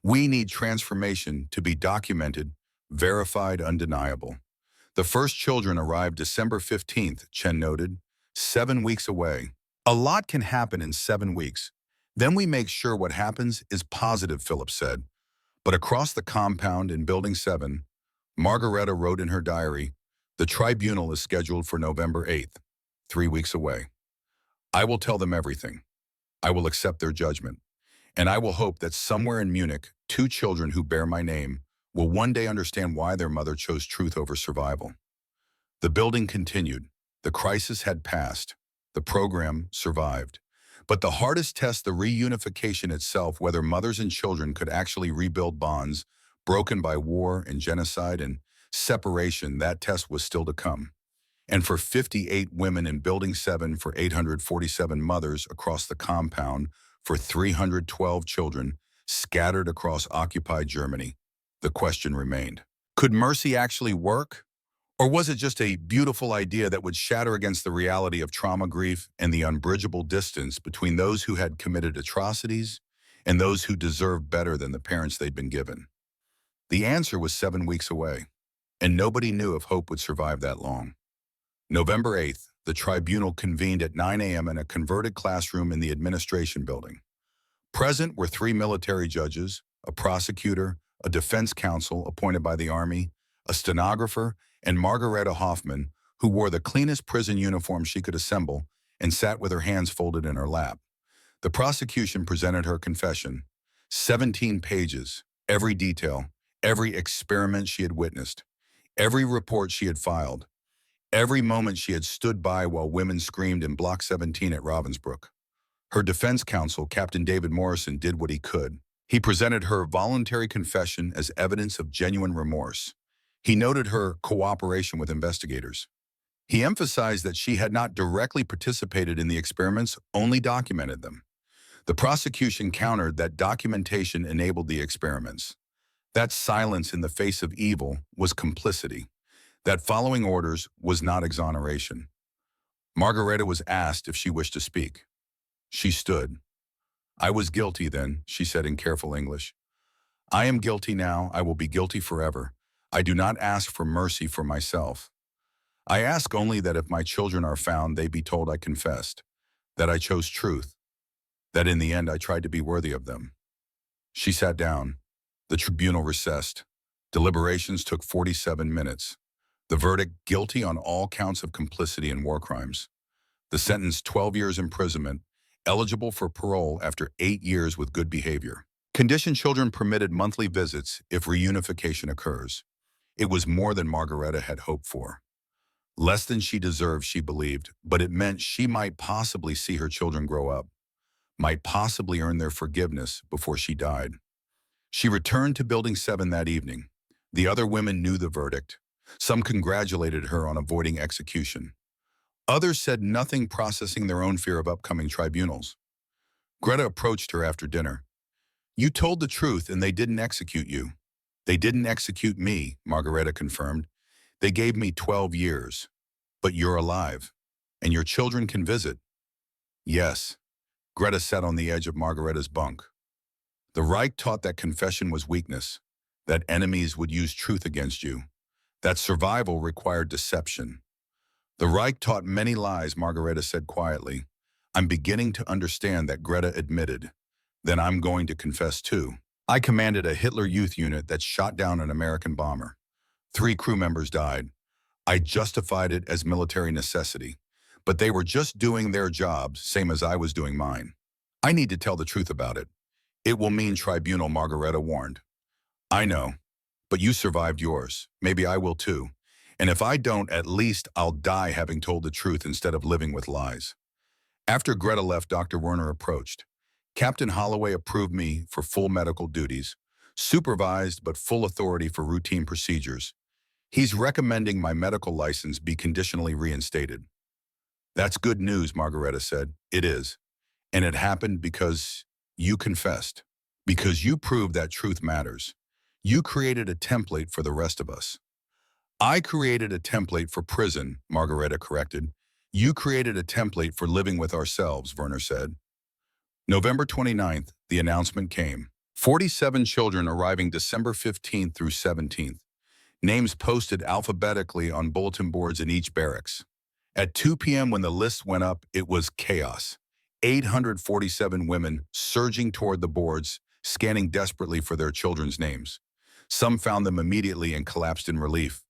We need transformation to be documented, verified, undeniable. The first children arrived December 15th, Chen noted, 7 weeks away. A lot can happen in 7 weeks. Then we make sure what happens is positive, Phillips said. But across the compound in Building 7, Margareta wrote in her diary, the tribunal is scheduled for November 8th, 3 weeks away. I will tell them everything. I will accept their judgment. And I will hope that somewhere in Munich, 2 children who bear my name will one day understand why their mother chose truth over survival. The building continued. The crisis had passed. The program survived. But the hardest test, the reunification itself, whether mothers and children could actually rebuild bonds broken by war and genocide and separation, that test was still to come. And for 58 women in Building 7, for 847 mothers across the compound, for 312 children scattered across occupied Germany, the question remained. Could mercy actually work? Or was it just a beautiful idea that would shatter against the reality of trauma, grief, and the unbridgeable distance between those who had committed atrocities and those who deserved better than the parents they'd been given? The answer was 7 weeks away, and nobody knew if hope would survive that long. November 8th, the tribunal convened at 9 a.m. in a converted classroom in the administration building. Present were 3 military judges, a prosecutor, a defense counsel appointed by the Army, a stenographer, and Margareta Hoffman, who wore the cleanest prison uniform she could assemble and sat with her hands folded in her lap. The prosecution presented her confession, 17 pages, every detail, every experiment she had witnessed, every report she had filed, every moment she had stood by while women screamed in Block 17 at Ravensbrück. Her defense counsel, Captain David Morrison, did what he could. He presented her voluntary confession as evidence of genuine remorse. He noted her cooperation with investigators. He emphasized that she had not directly participated in the experiments, only documented them. The prosecution countered that documentation enabled the experiments. That silence in the face of evil was complicity. That following orders was not exoneration. Margareta was asked if she wished to speak. She stood. "I was guilty then," she said in careful English. "I am guilty now. I will be guilty forever. I do not ask for mercy for myself. I ask only that if my children are found, they be told I confessed, that I chose truth, that in the end I tried to be worthy of them." She sat down. The tribunal recessed. Deliberations took 47 minutes. The verdict, guilty on all counts of complicity in war crimes. The sentence, 12 years imprisonment, eligible for parole after 8 years with good behavior. Conditioned children permitted monthly visits if reunification occurs. It was more than Margareta had hoped for. Less than she deserved, she believed, but it meant she might possibly see her children grow up, might possibly earn their forgiveness before she died. She returned to Building 7 that evening. The other women knew the verdict. Some congratulated her on avoiding execution. Others said nothing, processing their own fear of upcoming tribunals. Greta approached her after dinner. "You told the truth and they didn't execute you." "They didn't execute me," Margareta confirmed. "They gave me 12 years. But you're alive, and your children can visit." "Yes." Greta sat on the edge of Margareta's bunk. "The Reich taught that confession was weakness, that enemies would use truth against you, that survival required deception. The Reich taught many lies," Margareta said quietly. "I'm beginning to understand that," Greta admitted. "Then I'm going to confess too. I commanded a Hitler Youth unit that shot down an American bomber. 3 crew members died. I justified it as military necessity, but they were just doing their jobs, same as I was doing mine. I need to tell the truth about it. It will mean tribunal," Margareta warned. "I know, but you survived yours. Maybe I will too. And if I don't, at least I'll die having told the truth instead of living with lies." After Greta left, Dr. Werner approached. "Captain Holloway approved me for full medical duties, supervised but full authority for routine procedures. He's recommending my medical license be conditionally reinstated." "That's good news," Margareta said. "It is. And it happened because you confessed. Because you proved that truth matters. You created a template for the rest of us." "I created a template for prison," Margareta corrected. "You created a template for living with ourselves," Werner said. November 29th, the announcement came. 47 children arriving December 15th through 17th. Names posted alphabetically on bulletin boards in each barracks. At 2 p.m. when the list went up, it was chaos. 847 women surging toward the boards, scanning desperately for their children's names. Some found them immediately and collapsed in relief.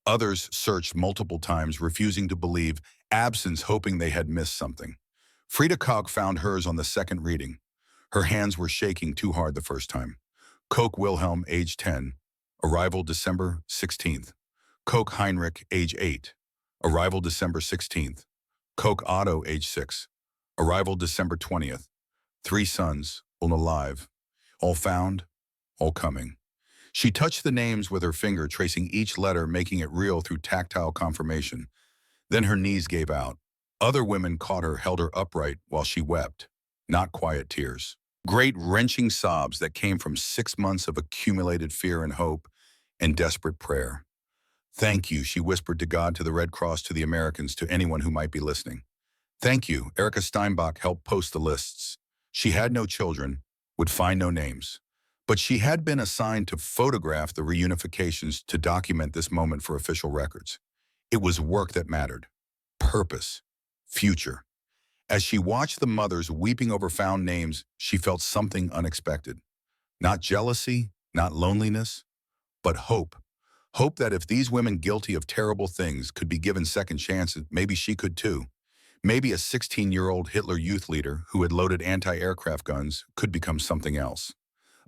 Others searched multiple times, refusing to believe, absence hoping they had missed something. Frida Koch found hers on the second reading. Her hands were shaking too hard the first time. Koch Wilhelm, age 10. Arrival December 16th. Koch Heinrich, age 8. Arrival December 16th. Koch Otto, age 6. Arrival December 20th. 3 sons, all alive. All found, all coming. She touched the names with her finger, tracing each letter, making it real through tactile confirmation. Then her knees gave out. Other women caught her, held her upright while she wept. Not quiet tears. Great wrenching sobs that came from 6 months of accumulated fear and hope and desperate prayer. Thank you, she whispered to God, to the Red Cross, to the Americans, to anyone who might be listening. Thank you. Erica Steinbach helped post the lists. She had no children, would find no names. But she had been assigned to photograph the reunifications, to document this moment for official records. It was work that mattered. Purpose. Future. As she watched the mothers weeping over found names, she felt something unexpected. Not jealousy, not loneliness, but hope. Hope that if these women guilty of terrible things could be given second chances, maybe she could too. Maybe a 16-year-old Hitler youth leader who had loaded anti-aircraft guns could become something else.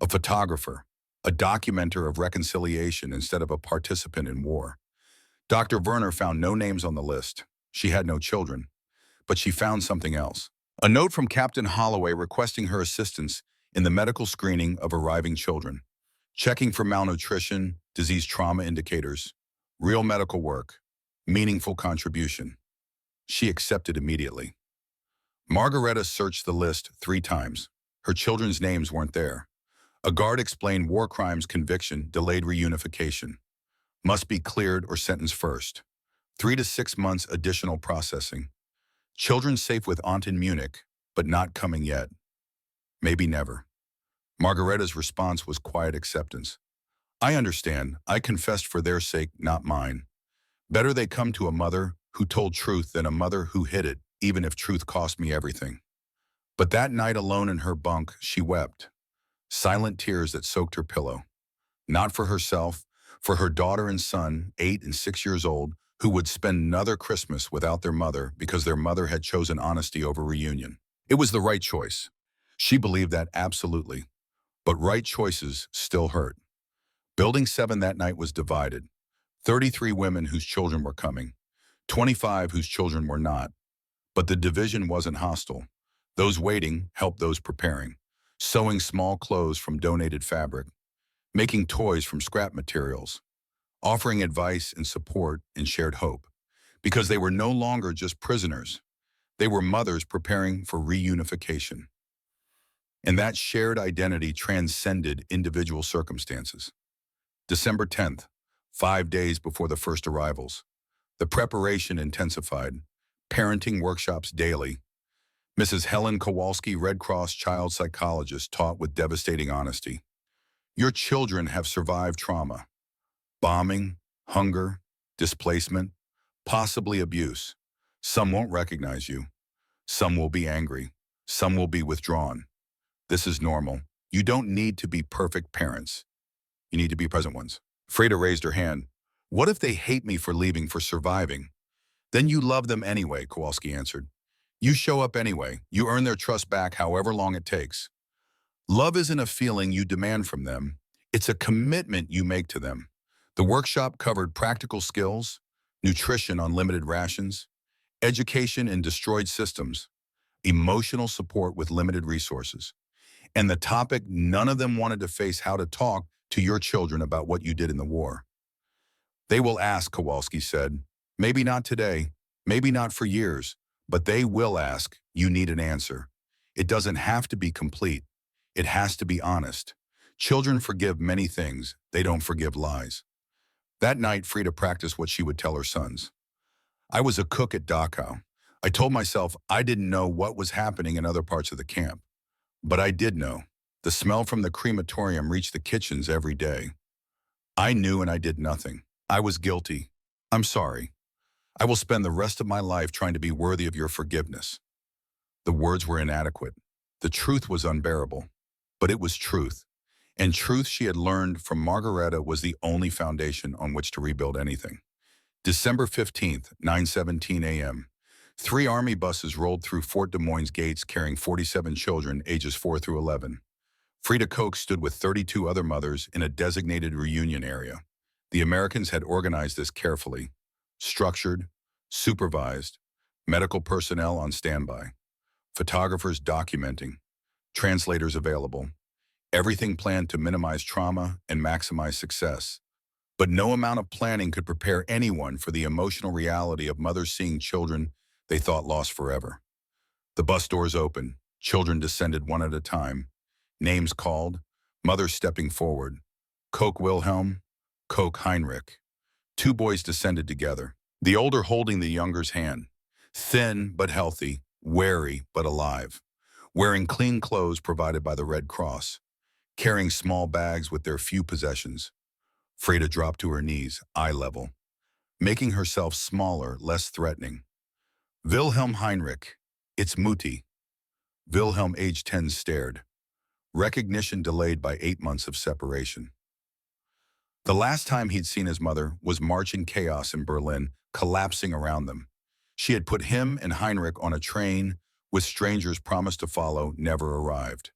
A photographer, a documenter of reconciliation instead of a participant in war. Dr. Werner found no names on the list. She had no children. But she found something else. A note from Captain Holloway requesting her assistance in the medical screening of arriving children. Checking for malnutrition, disease trauma indicators, real medical work, meaningful contribution. She accepted immediately. Margareta searched the list 3 times. Her children's names weren't there. A guard explained war crimes conviction, delayed reunification. Must be cleared or sentenced first. 3 to 6 months additional processing. Children safe with aunt in Munich, but not coming yet. Maybe never. Margareta's response was quiet acceptance. I understand. I confessed for their sake, not mine. Better they come to a mother who told truth than a mother who hid it, even if truth cost me everything. But that night alone in her bunk, she wept. Silent tears that soaked her pillow. Not for herself, for her daughter and son, 8 and 6 years old, who would spend another Christmas without their mother because their mother had chosen honesty over reunion. It was the right choice. She believed that absolutely. But right choices still hurt. Building 7 that night was divided. 33 women whose children were coming. 25 whose children were not. But the division wasn't hostile. Those waiting helped those preparing. Sewing small clothes from donated fabric. Making toys from scrap materials. Offering advice and support and shared hope. Because they were no longer just prisoners. They were mothers preparing for reunification. And that shared identity transcended individual circumstances. December 10th, 5 days before the first arrivals. The preparation intensified. Parenting workshops daily. Mrs. Helen Kowalski, Red Cross child psychologist, taught with devastating honesty. Your children have survived trauma. Bombing, hunger, displacement, possibly abuse. Some won't recognize you. Some will be angry. Some will be withdrawn. This is normal. You don't need to be perfect parents. You need to be present ones. Frida raised her hand. What if they hate me for leaving, for surviving? Then you love them anyway, Kowalski answered. You show up anyway. You earn their trust back however long it takes. Love isn't a feeling you demand from them. It's a commitment you make to them. The workshop covered practical skills, nutrition on limited rations, education in destroyed systems, emotional support with limited resources. And the topic none of them wanted to face: how to talk to your children about what you did in the war. They will ask, Kowalski said. Maybe not today, maybe not for years, but they will ask. You need an answer. It doesn't have to be complete. It has to be honest. Children forgive many things. They don't forgive lies. That night, Frida practiced what she would tell her sons. I was a cook at Dachau. I told myself I didn't know what was happening in other parts of the camp. But I did know. The smell from the crematorium reached the kitchens every day. I knew and I did nothing. I was guilty. I'm sorry. I will spend the rest of my life trying to be worthy of your forgiveness. The words were inadequate. The truth was unbearable. But it was truth. And truth she had learned from Margareta was the only foundation on which to rebuild anything. December 15th, 9:17 a.m. 3 Army buses rolled through Fort Des Moines gates carrying 47 children ages 4 through 11. Frida Koch stood with 32 other mothers in a designated reunion area. The Americans had organized this carefully. Structured, supervised, medical personnel on standby, photographers documenting, translators available. Everything planned to minimize trauma and maximize success. But no amount of planning could prepare anyone for the emotional reality of mothers seeing children they thought lost forever. The bus doors opened, children descended one at a time, names called, mothers stepping forward. Koch Wilhelm, Koch Heinrich. Two boys descended together, the older holding the younger's hand. Thin but healthy, wary but alive. Wearing clean clothes provided by the Red Cross. Carrying small bags with their few possessions. Frida dropped to her knees, eye level, making herself smaller, less threatening. Wilhelm Heinrich, it's Mutti. Wilhelm, age 10, stared. Recognition delayed by 8 months of separation. The last time he'd seen his mother was marching chaos in Berlin, collapsing around them. She had put him and Heinrich on a train with strangers promised to follow, never arrived.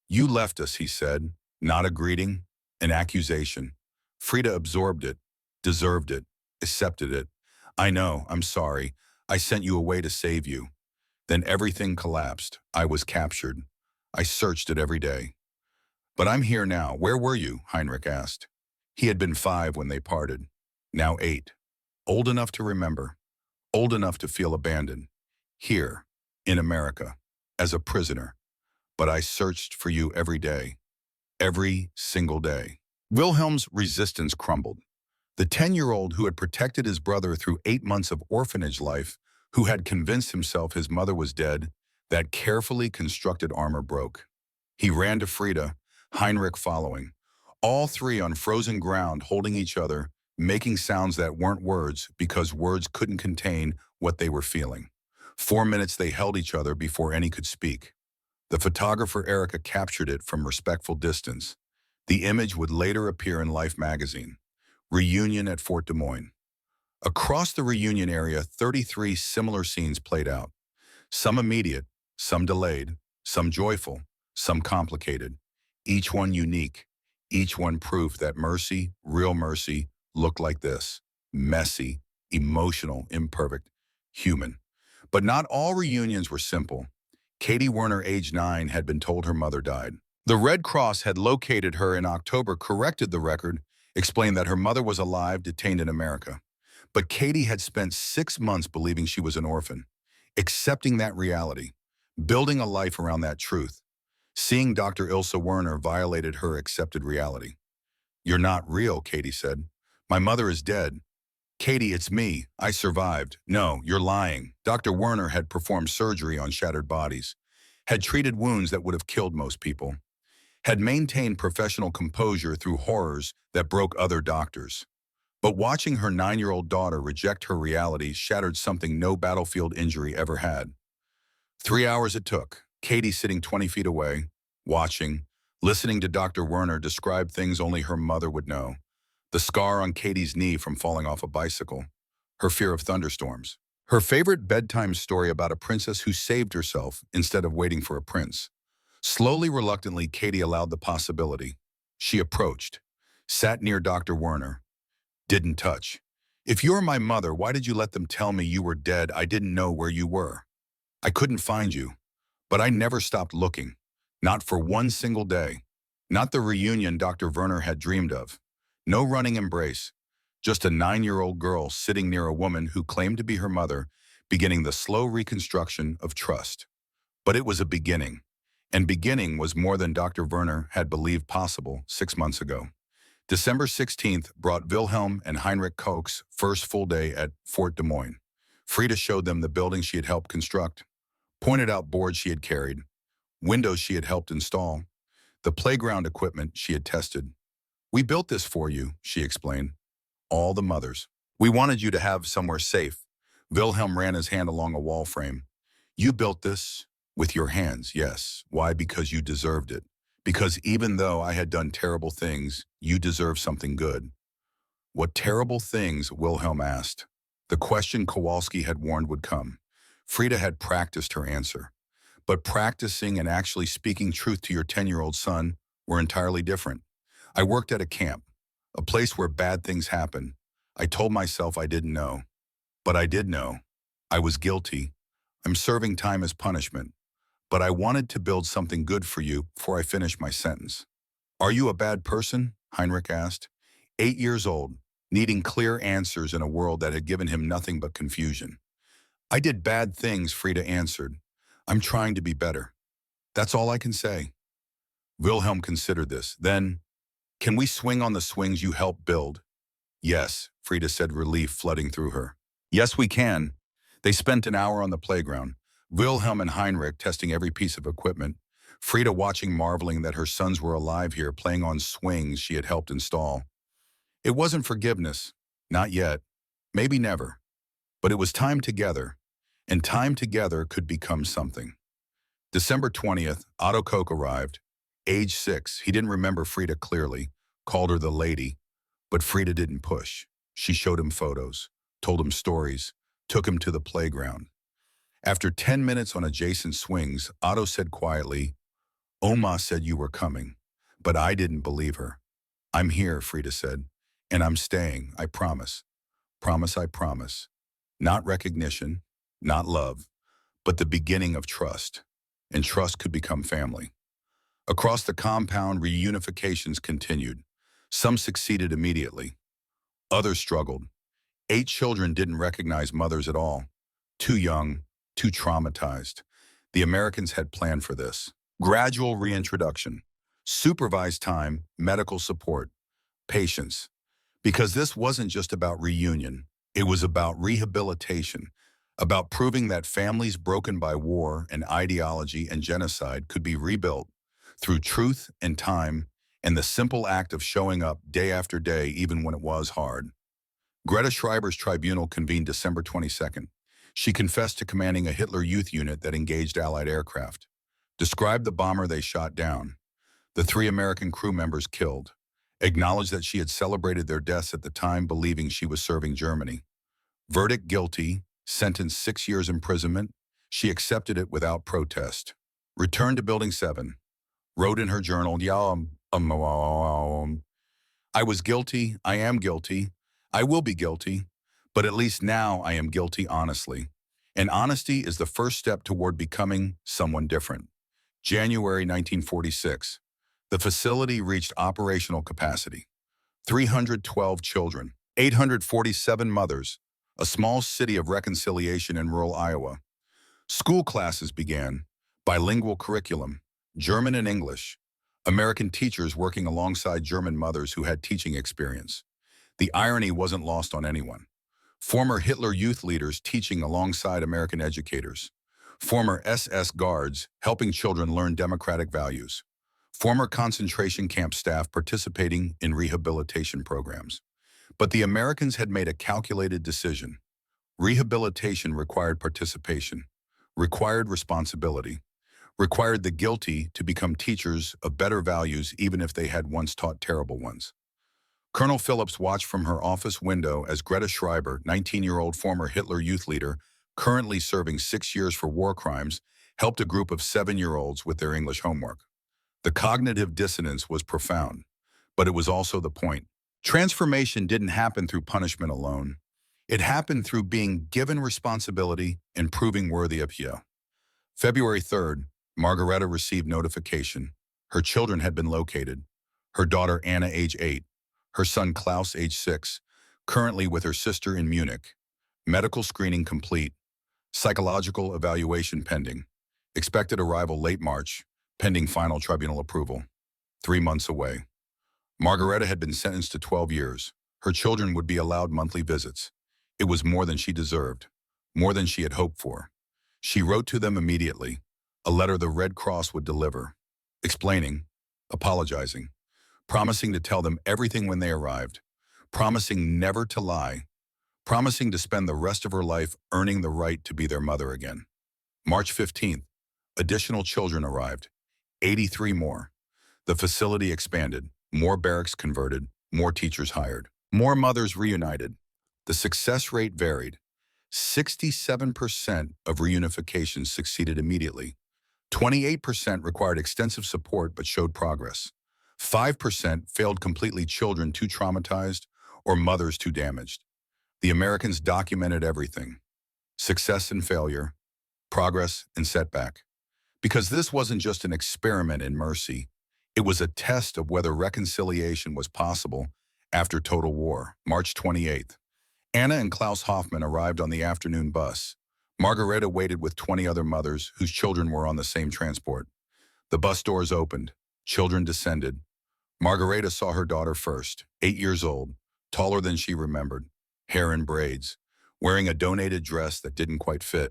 You left us, he said, not a greeting, an accusation. Frida absorbed it, deserved it, accepted it. I know, I'm sorry. I sent you away to save you. Then everything collapsed. I was captured. I searched it every day. But I'm here now. Where were you? Heinrich asked. He had been 5 when they parted. Now 8. Old enough to remember. Old enough to feel abandoned. Here, in America, as a prisoner. But I searched for you every day. Every single day. Wilhelm's resistance crumbled. The 10-year-old who had protected his brother through 8 months of orphanage life, who had convinced himself his mother was dead, that carefully constructed armor broke. He ran to Frida, Heinrich following. All three on frozen ground holding each other, making sounds that weren't words because words couldn't contain what they were feeling. 4 minutes they held each other before any could speak. The photographer Erica captured it from respectful distance. The image would later appear in Life magazine. Reunion at Fort Des Moines. Across the reunion area, 33 similar scenes played out. Some immediate, some delayed, some joyful, some complicated. Each one unique. Each one proof that mercy, real mercy, looked like this. Messy, emotional, imperfect, human. But not all reunions were simple. Katie Werner, age 9, had been told her mother died. The Red Cross had located her in October, corrected the record, explained that her mother was alive, detained in America. But Katie had spent 6 months believing she was an orphan, accepting that reality, building a life around that truth. Seeing Dr. Ilse Werner violated her accepted reality. You're not real, Katie said. My mother is dead. Katie, it's me. I survived. No, you're lying. Dr. Werner had performed surgery on shattered bodies, had treated wounds that would have killed most people, had maintained professional composure through horrors that broke other doctors. But watching her 9-year-old daughter reject her reality shattered something no battlefield injury ever had. 3 hours it took, Katie sitting 20 feet away, watching, listening to Dr. Werner describe things only her mother would know. The scar on Katie's knee from falling off a bicycle, her fear of thunderstorms, her favorite bedtime story about a princess who saved herself instead of waiting for a prince. Slowly, reluctantly, Katie allowed the possibility. She approached, sat near Dr. Werner, didn't touch. If you're my mother, why did you let them tell me you were dead? I didn't know where you were. I couldn't find you, but I never stopped looking. Not for one single day. Not the reunion Dr. Werner had dreamed of. No running embrace. Just a 9-year-old girl sitting near a woman who claimed to be her mother, beginning the slow reconstruction of trust. But it was a beginning. And beginning was more than Dr. Werner had believed possible 6 months ago. December 16th brought Wilhelm and Heinrich Koch's first full day at Fort Des Moines. Frida showed them the building she had helped construct, pointed out boards she had carried, windows she had helped install, the playground equipment she had tested. We built this for you, she explained. All the mothers. We wanted you to have somewhere safe. Wilhelm ran his hand along a wall frame. You built this with your hands, yes. Why? Because you deserved it. Because even though I had done terrible things, you deserve something good. What terrible things? Wilhelm asked. The question Kowalski had warned would come. Frida had practiced her answer. But practicing and actually speaking truth to your 10-year-old son were entirely different. I worked at a camp, a place where bad things happen. I told myself I didn't know. But I did know. I was guilty. I'm serving time as punishment. but I wanted to build something good for you before I finish my sentence. Are you a bad person? Heinrich asked. 8 years old, needing clear answers in a world that had given him nothing but confusion. I did bad things, Frida answered. I'm trying to be better. That's all I can say. Wilhelm considered this. Then, can we swing on the swings you helped build? Yes, Frida said, relief flooding through her. Yes, we can. They spent an hour on the playground, Wilhelm and Heinrich testing every piece of equipment, Frida watching, marveling that her sons were alive here, playing on swings she had helped install. It wasn't forgiveness. Not yet. Maybe never. But it was time together, and time together could become something. December 20th, Otto Koch arrived. Age 6, he didn't remember Frida clearly, called her the lady, but Frida didn't push. She showed him photos, told him stories, took him to the playground. After 10 minutes on adjacent swings, Otto said quietly, Oma said you were coming, but I didn't believe her. I'm here, Frida said, and I'm staying, I promise. Promise, I promise. Not recognition, not love, but the beginning of trust. And trust could become family. Across the compound, reunifications continued. Some succeeded immediately. Others struggled. 8 children didn't recognize mothers at all. Too young, too traumatized. The Americans had planned for this. Gradual reintroduction. Supervised time, medical support, patience. Because this wasn't just about reunion. It was about rehabilitation, about proving that families broken by war and ideology and genocide could be rebuilt through truth and time and the simple act of showing up day after day, even when it was hard. Greta Schreiber's tribunal convened December 22nd. She confessed to commanding a Hitler Youth unit that engaged Allied aircraft, described the bomber they shot down, the 3 American crew members killed, acknowledged that she had celebrated their deaths at the time, believing she was serving Germany. Verdict: guilty, sentenced 6 years imprisonment. She accepted it without protest. Returned to Building 7. Wrote in her journal, I was guilty, I am guilty, I will be guilty, but at least now I am guilty honestly. And honesty is the first step toward becoming someone different. January 1946. The facility reached operational capacity. 312 children, 847 mothers, a small city of reconciliation in rural Iowa. School classes began, bilingual curriculum, German and English, American teachers working alongside German mothers who had teaching experience. The irony wasn't lost on anyone. Former Hitler Youth leaders teaching alongside American educators. Former SS guards helping children learn democratic values. Former concentration camp staff participating in rehabilitation programs. But the Americans had made a calculated decision. Rehabilitation required participation, required responsibility, required the guilty to become teachers of better values even if they had once taught terrible ones. Colonel Phillips watched from her office window as Greta Schreiber, 19-year-old former Hitler Youth leader, currently serving 6 years for war crimes, helped a group of 7-year-olds with their English homework. The cognitive dissonance was profound, but it was also the point. Transformation didn't happen through punishment alone. It happened through being given responsibility and proving worthy of you. February 3rd, Margareta received notification. Her children had been located. Her daughter Anna, age 8, her son Klaus, age 6, currently with her sister in Munich. Medical screening complete. Psychological evaluation pending. Expected arrival late March, pending final tribunal approval. 3 months away. Margareta had been sentenced to 12 years. Her children would be allowed monthly visits. It was more than she deserved, more than she had hoped for. She wrote to them immediately, a letter the Red Cross would deliver, explaining, apologizing, promising to tell them everything when they arrived, promising never to lie, promising to spend the rest of her life earning the right to be their mother again. March 15th, additional children arrived, 83 more. The facility expanded, more barracks converted, more teachers hired, more mothers reunited. The success rate varied. 67% of reunifications succeeded immediately. 28% required extensive support but showed progress. 5% failed completely, children too traumatized or mothers too damaged. The Americans documented everything. Success and failure, progress and setback. Because this wasn't just an experiment in mercy. It was a test of whether reconciliation was possible after total war. March 28th. Anna and Klaus Hoffman arrived on the afternoon bus. Margareta waited with 20 other mothers whose children were on the same transport. The bus doors opened. Children descended. Margareta saw her daughter first, 8 years old, taller than she remembered, hair in braids, wearing a donated dress that didn't quite fit.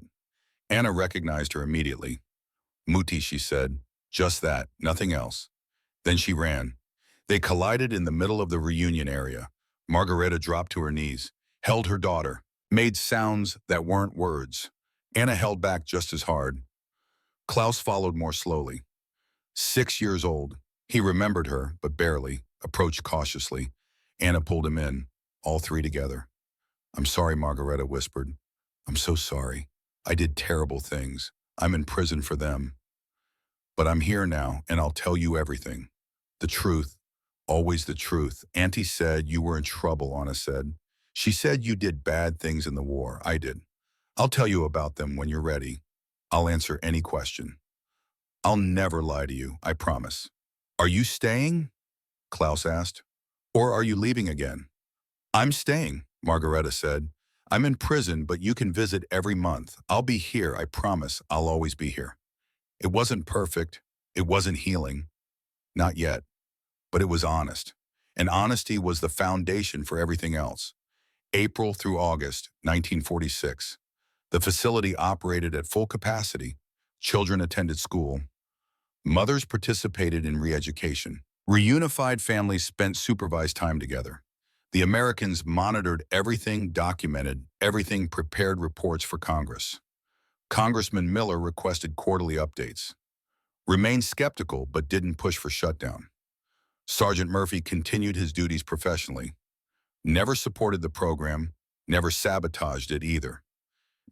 Anna recognized her immediately. Muti, she said. Just that, nothing else. Then she ran. They collided in the middle of the reunion area. Margareta dropped to her knees, held her daughter, made sounds that weren't words. Anna held back just as hard. Klaus followed more slowly. 6 years old. He remembered her, but barely, approached cautiously. Anna pulled him in, all three together. I'm sorry, Margareta whispered. I'm so sorry. I did terrible things. I'm in prison for them. But I'm here now, and I'll tell you everything. The truth, always the truth. Auntie said you were in trouble, Anna said. She said you did bad things in the war. I did. I'll tell you about them when you're ready. I'll answer any question. I'll never lie to you, I promise. Are you staying? Klaus asked. Or are you leaving again? I'm staying, Margareta said. I'm in prison, but you can visit every month. I'll be here, I promise. I'll always be here. It wasn't perfect. It wasn't healing. Not yet. But it was honest. And honesty was the foundation for everything else. April through August, 1946. The facility operated at full capacity. Children attended school. Mothers participated in re-education. Reunified families spent supervised time together. The Americans monitored everything, documented everything, prepared reports for Congress. Congressman Miller requested quarterly updates. Remained skeptical but didn't push for shutdown. Sergeant Murphy continued his duties professionally. Never supported the program, never sabotaged it either.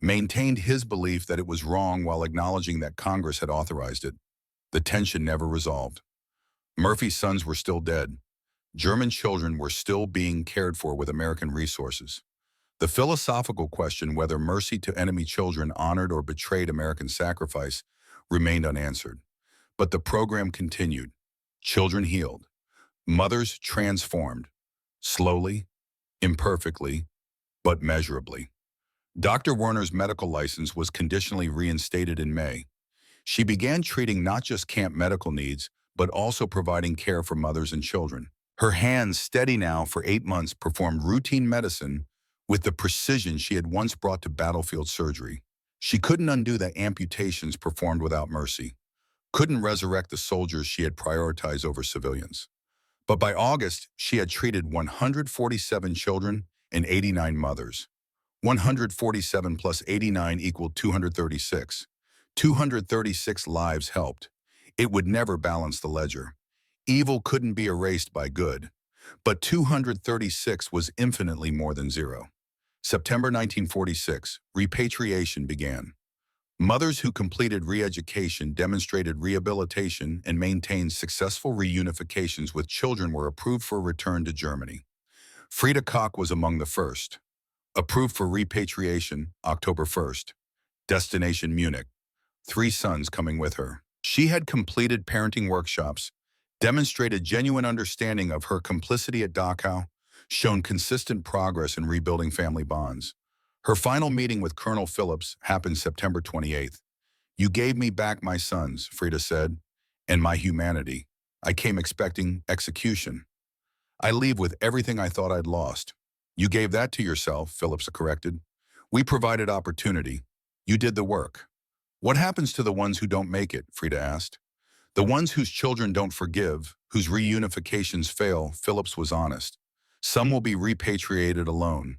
Maintained his belief that it was wrong while acknowledging that Congress had authorized it. The tension never resolved. Murphy's sons were still dead. German children were still being cared for with American resources. The philosophical question whether mercy to enemy children honored or betrayed American sacrifice remained unanswered. But the program continued. Children healed. Mothers transformed. Slowly, imperfectly, but measurably. Dr. Werner's medical license was conditionally reinstated in May. She began treating not just camp medical needs, but also providing care for mothers and children. Her hands, steady now for 8 months, performed routine medicine with the precision she had once brought to battlefield surgery. She couldn't undo the amputations performed without mercy, couldn't resurrect the soldiers she had prioritized over civilians. But by August, she had treated 147 children and 89 mothers. 147 plus 89 equaled 236. 236 lives helped. It would never balance the ledger. Evil couldn't be erased by good. But 236 was infinitely more than zero. September 1946, repatriation began. Mothers who completed re-education, demonstrated rehabilitation, and maintained successful reunifications with children were approved for return to Germany. Frida Koch was among the first. Approved for repatriation, October 1st. Destination Munich. 3 sons coming with her. She had completed parenting workshops, demonstrated genuine understanding of her complicity at Dachau, shown consistent progress in rebuilding family bonds. Her final meeting with Colonel Phillips happened September 28th. You gave me back my sons, Frida said, and my humanity. I came expecting execution. I leave with everything I thought I'd lost. You gave that to yourself, Phillips corrected. We provided opportunity. You did the work. What happens to the ones who don't make it, Frida asked. The ones whose children don't forgive, whose reunifications fail, Phillips was honest. Some will be repatriated alone.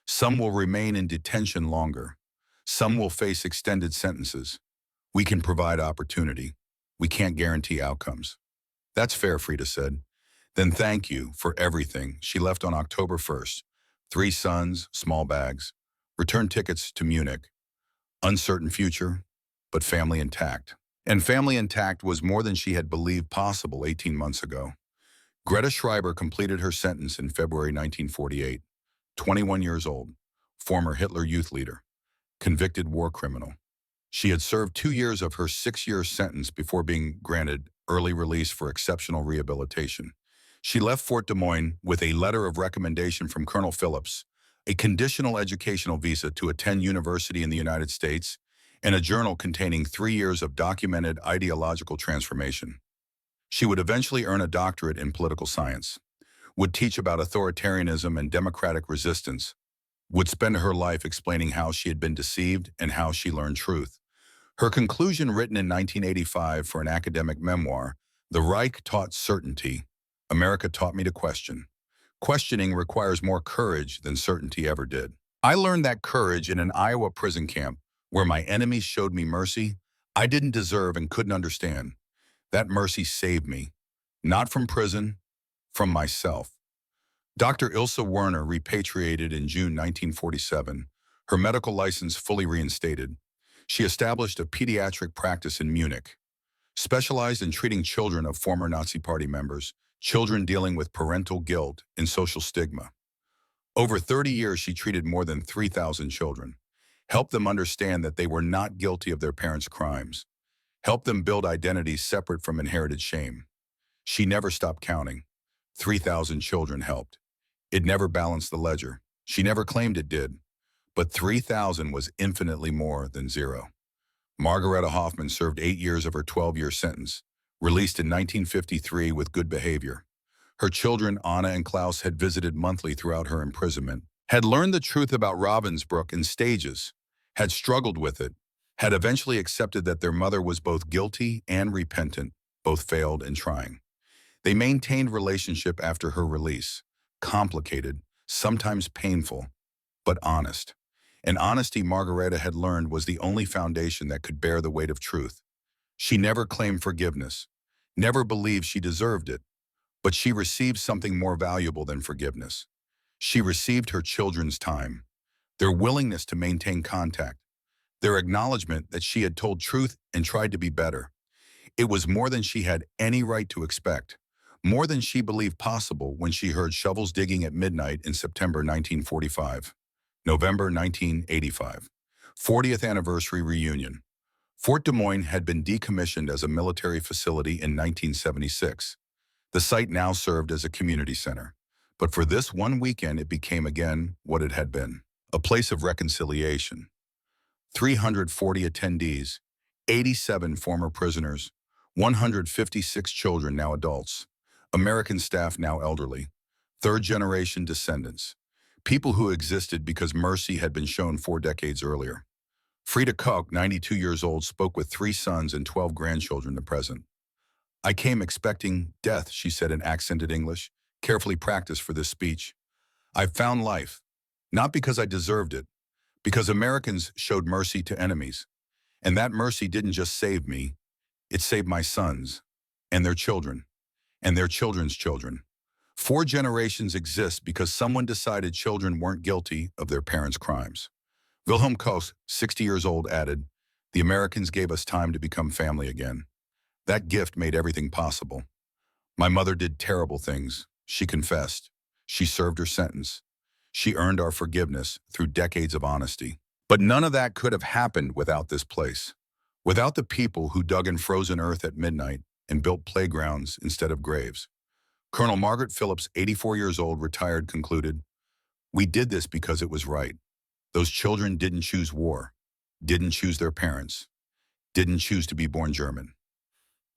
Some will remain in detention longer. Some will face extended sentences. We can provide opportunity. We can't guarantee outcomes. That's fair, Frida said. Then thank you for everything. She left on October 1st. 3 sons, small bags. Return tickets to Munich. Uncertain future, but family intact. And family intact was more than she had believed possible 18 months ago. Greta Schreiber completed her sentence in February 1948. 21 years old, former Hitler youth leader, convicted war criminal. She had served 2 years of her 6-year sentence before being granted early release for exceptional rehabilitation. She left Fort Des Moines with a letter of recommendation from Colonel Phillips, a conditional educational visa to attend university in the United States, and a journal containing 3 years of documented ideological transformation. She would eventually earn a doctorate in political science, would teach about authoritarianism and democratic resistance, would spend her life explaining how she had been deceived and how she learned truth. Her conclusion, written in 1985 for an academic memoir, "The Reich taught certainty. America taught me to question. Questioning requires more courage than certainty ever did. I learned that courage in an Iowa prison camp where my enemies showed me mercy I didn't deserve and couldn't understand. That mercy saved me, not from prison, from myself." Dr. Ilse Werner repatriated in June 1947, her medical license fully reinstated. She established a pediatric practice in Munich, specialized in treating children of former Nazi Party members, children dealing with parental guilt and social stigma. Over 30 years, she treated more than 3,000 children, helped them understand that they were not guilty of their parents' crimes, helped them build identities separate from inherited shame. She never stopped counting. 3,000 children helped. It never balanced the ledger. She never claimed it did. But 3,000 was infinitely more than zero. Margareta Hoffman served 8 years of her 12-year sentence, released in 1953 with good behavior. Her children, Anna and Klaus, had visited monthly throughout her imprisonment, had learned the truth about Ravensbrück in stages, had struggled with it, had eventually accepted that their mother was both guilty and repentant, both failed and trying. They maintained relationship after her release, complicated, sometimes painful, but honest. And honesty, Margareta had learned, was the only foundation that could bear the weight of truth. She never claimed forgiveness, never believed she deserved it, but she received something more valuable than forgiveness. She received her children's time, their willingness to maintain contact, their acknowledgement that she had told truth and tried to be better. It was more than she had any right to expect, more than she believed possible when she heard shovels digging at midnight in September 1945. November 1985. 40th anniversary reunion. Fort Des Moines had been decommissioned as a military facility in 1976. The site now served as a community center. But for this one weekend, it became again what it had been, a place of reconciliation. 340 attendees, 87 former prisoners, 156 children, now adults, American staff, now elderly, third-generation descendants, people who existed because mercy had been shown 4 decades earlier. Frida Koch, 92 years old, spoke with 3 sons and 12 grandchildren present. "I came expecting death," she said in accented English, carefully practiced for this speech. "I found life, not because I deserved it, because Americans showed mercy to enemies. And that mercy didn't just save me, it saved my sons, and their children, and their children's children. 4 generations exist because someone decided children weren't guilty of their parents' crimes." Wilhelm Koch, 60 years old, added, "The Americans gave us time to become family again. That gift made everything possible. My mother did terrible things. She confessed. She served her sentence. She earned our forgiveness through decades of honesty. But none of that could have happened without this place, without the people who dug in frozen earth at midnight and built playgrounds instead of graves." Colonel Margaret Phillips, 84 years old, retired, concluded, "We did this because it was right. Those children didn't choose war, didn't choose their parents, didn't choose to be born German.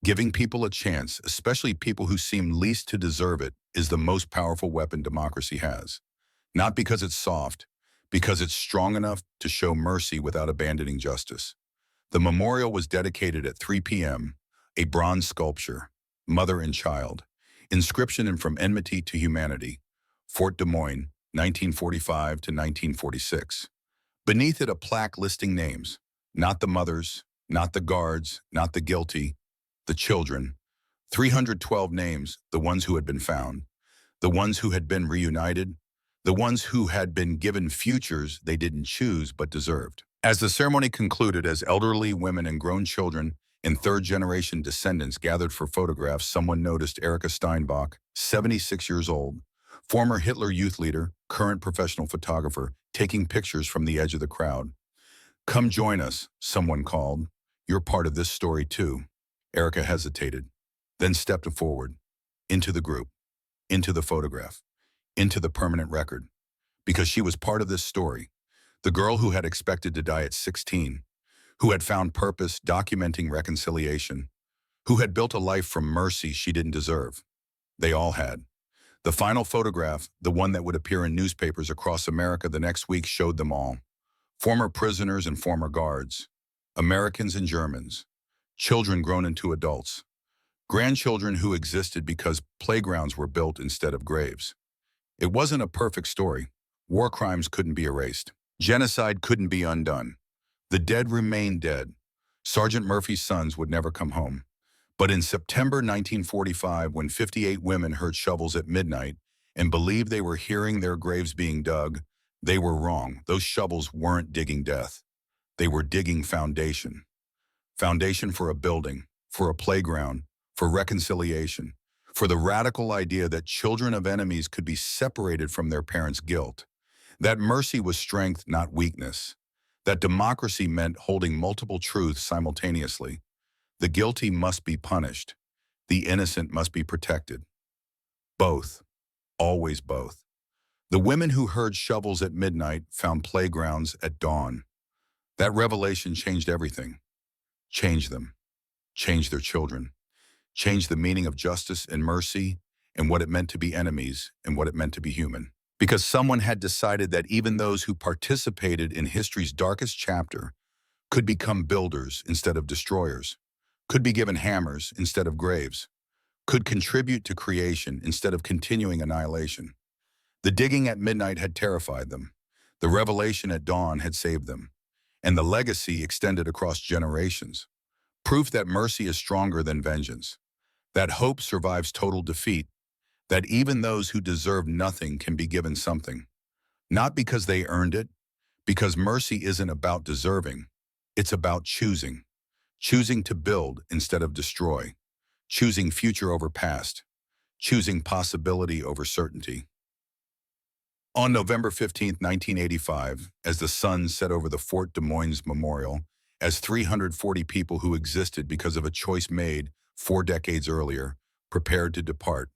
Giving people a chance, especially people who seem least to deserve it, is the most powerful weapon democracy has. Not because it's soft, because it's strong enough to show mercy without abandoning justice." The memorial was dedicated at 3 p.m., a bronze sculpture, mother and child, inscription and From Enmity to Humanity, Fort Des Moines, 1945 to 1946. Beneath it, a plaque listing names, not the mothers, not the guards, not the guilty, the children. 312 names, the ones who had been found, the ones who had been reunited, the ones who had been given futures they didn't choose but deserved. As the ceremony concluded, as elderly women and grown children and third-generation descendants gathered for photographs, someone noticed Erika Steinbach, 76 years old, former Hitler Youth leader, current professional photographer, taking pictures from the edge of the crowd. Come join us, someone called. You're part of this story too. Erica hesitated, then stepped forward, into the group, into the photograph, into the permanent record, because she was part of this story. The girl who had expected to die at 16, who had found purpose documenting reconciliation, who had built a life from mercy she didn't deserve. They all had. The final photograph, the one that would appear in newspapers across America the next week, showed them all. Former prisoners and former guards, Americans and Germans, children grown into adults, grandchildren who existed because playgrounds were built instead of graves. It wasn't a perfect story. War crimes couldn't be erased. Genocide couldn't be undone. The dead remained dead. Sergeant Murphy's sons would never come home. But in September 1945, when 58 women heard shovels at midnight and believed they were hearing their graves being dug, they were wrong. Those shovels weren't digging death. They were digging foundation. Foundation for a building, for a playground, for reconciliation, for the radical idea that children of enemies could be separated from their parents' guilt. That mercy was strength, not weakness. That democracy meant holding multiple truths simultaneously. The guilty must be punished. The innocent must be protected. Both. Always both. The women who heard shovels at midnight found playgrounds at dawn. That revelation changed everything. Changed them. Changed their children. Changed the meaning of justice and mercy and what it meant to be enemies and what it meant to be human. Because someone had decided that even those who participated in history's darkest chapter could become builders instead of destroyers, could be given hammers instead of graves, could contribute to creation instead of continuing annihilation. The digging at midnight had terrified them. The revelation at dawn had saved them. And the legacy extended across generations. Proof that mercy is stronger than vengeance. That hope survives total defeat. That even those who deserve nothing can be given something. Not because they earned it, because mercy isn't about deserving. It's about choosing. Choosing to build instead of destroy. Choosing future over past. Choosing possibility over certainty. On November 15, 1985, as the sun set over the Fort Des Moines Memorial, as 340 people who existed because of a choice made 4 decades earlier prepared to depart,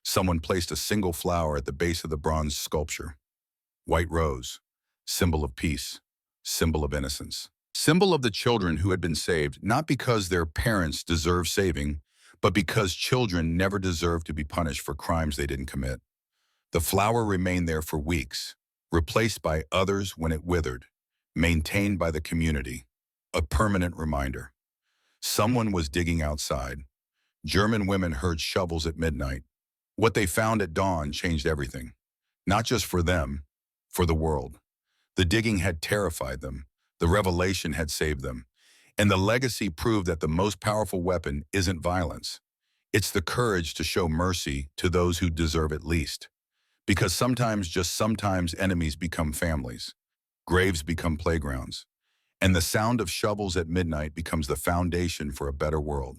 someone placed a single flower at the base of the bronze sculpture. White rose, symbol of peace, symbol of innocence, symbol of the children who had been saved, not because their parents deserved saving, but because children never deserved to be punished for crimes they didn't commit. The flower remained there for weeks, replaced by others when it withered, maintained by the community, a permanent reminder. Someone was digging outside. German women heard shovels at midnight. What they found at dawn changed everything, not just for them, for the world. The digging had terrified them. The revelation had saved them. And the legacy proved that the most powerful weapon isn't violence. It's the courage to show mercy to those who deserve it least. Because sometimes, just sometimes, enemies become families. Graves become playgrounds. And the sound of shovels at midnight becomes the foundation for a better world.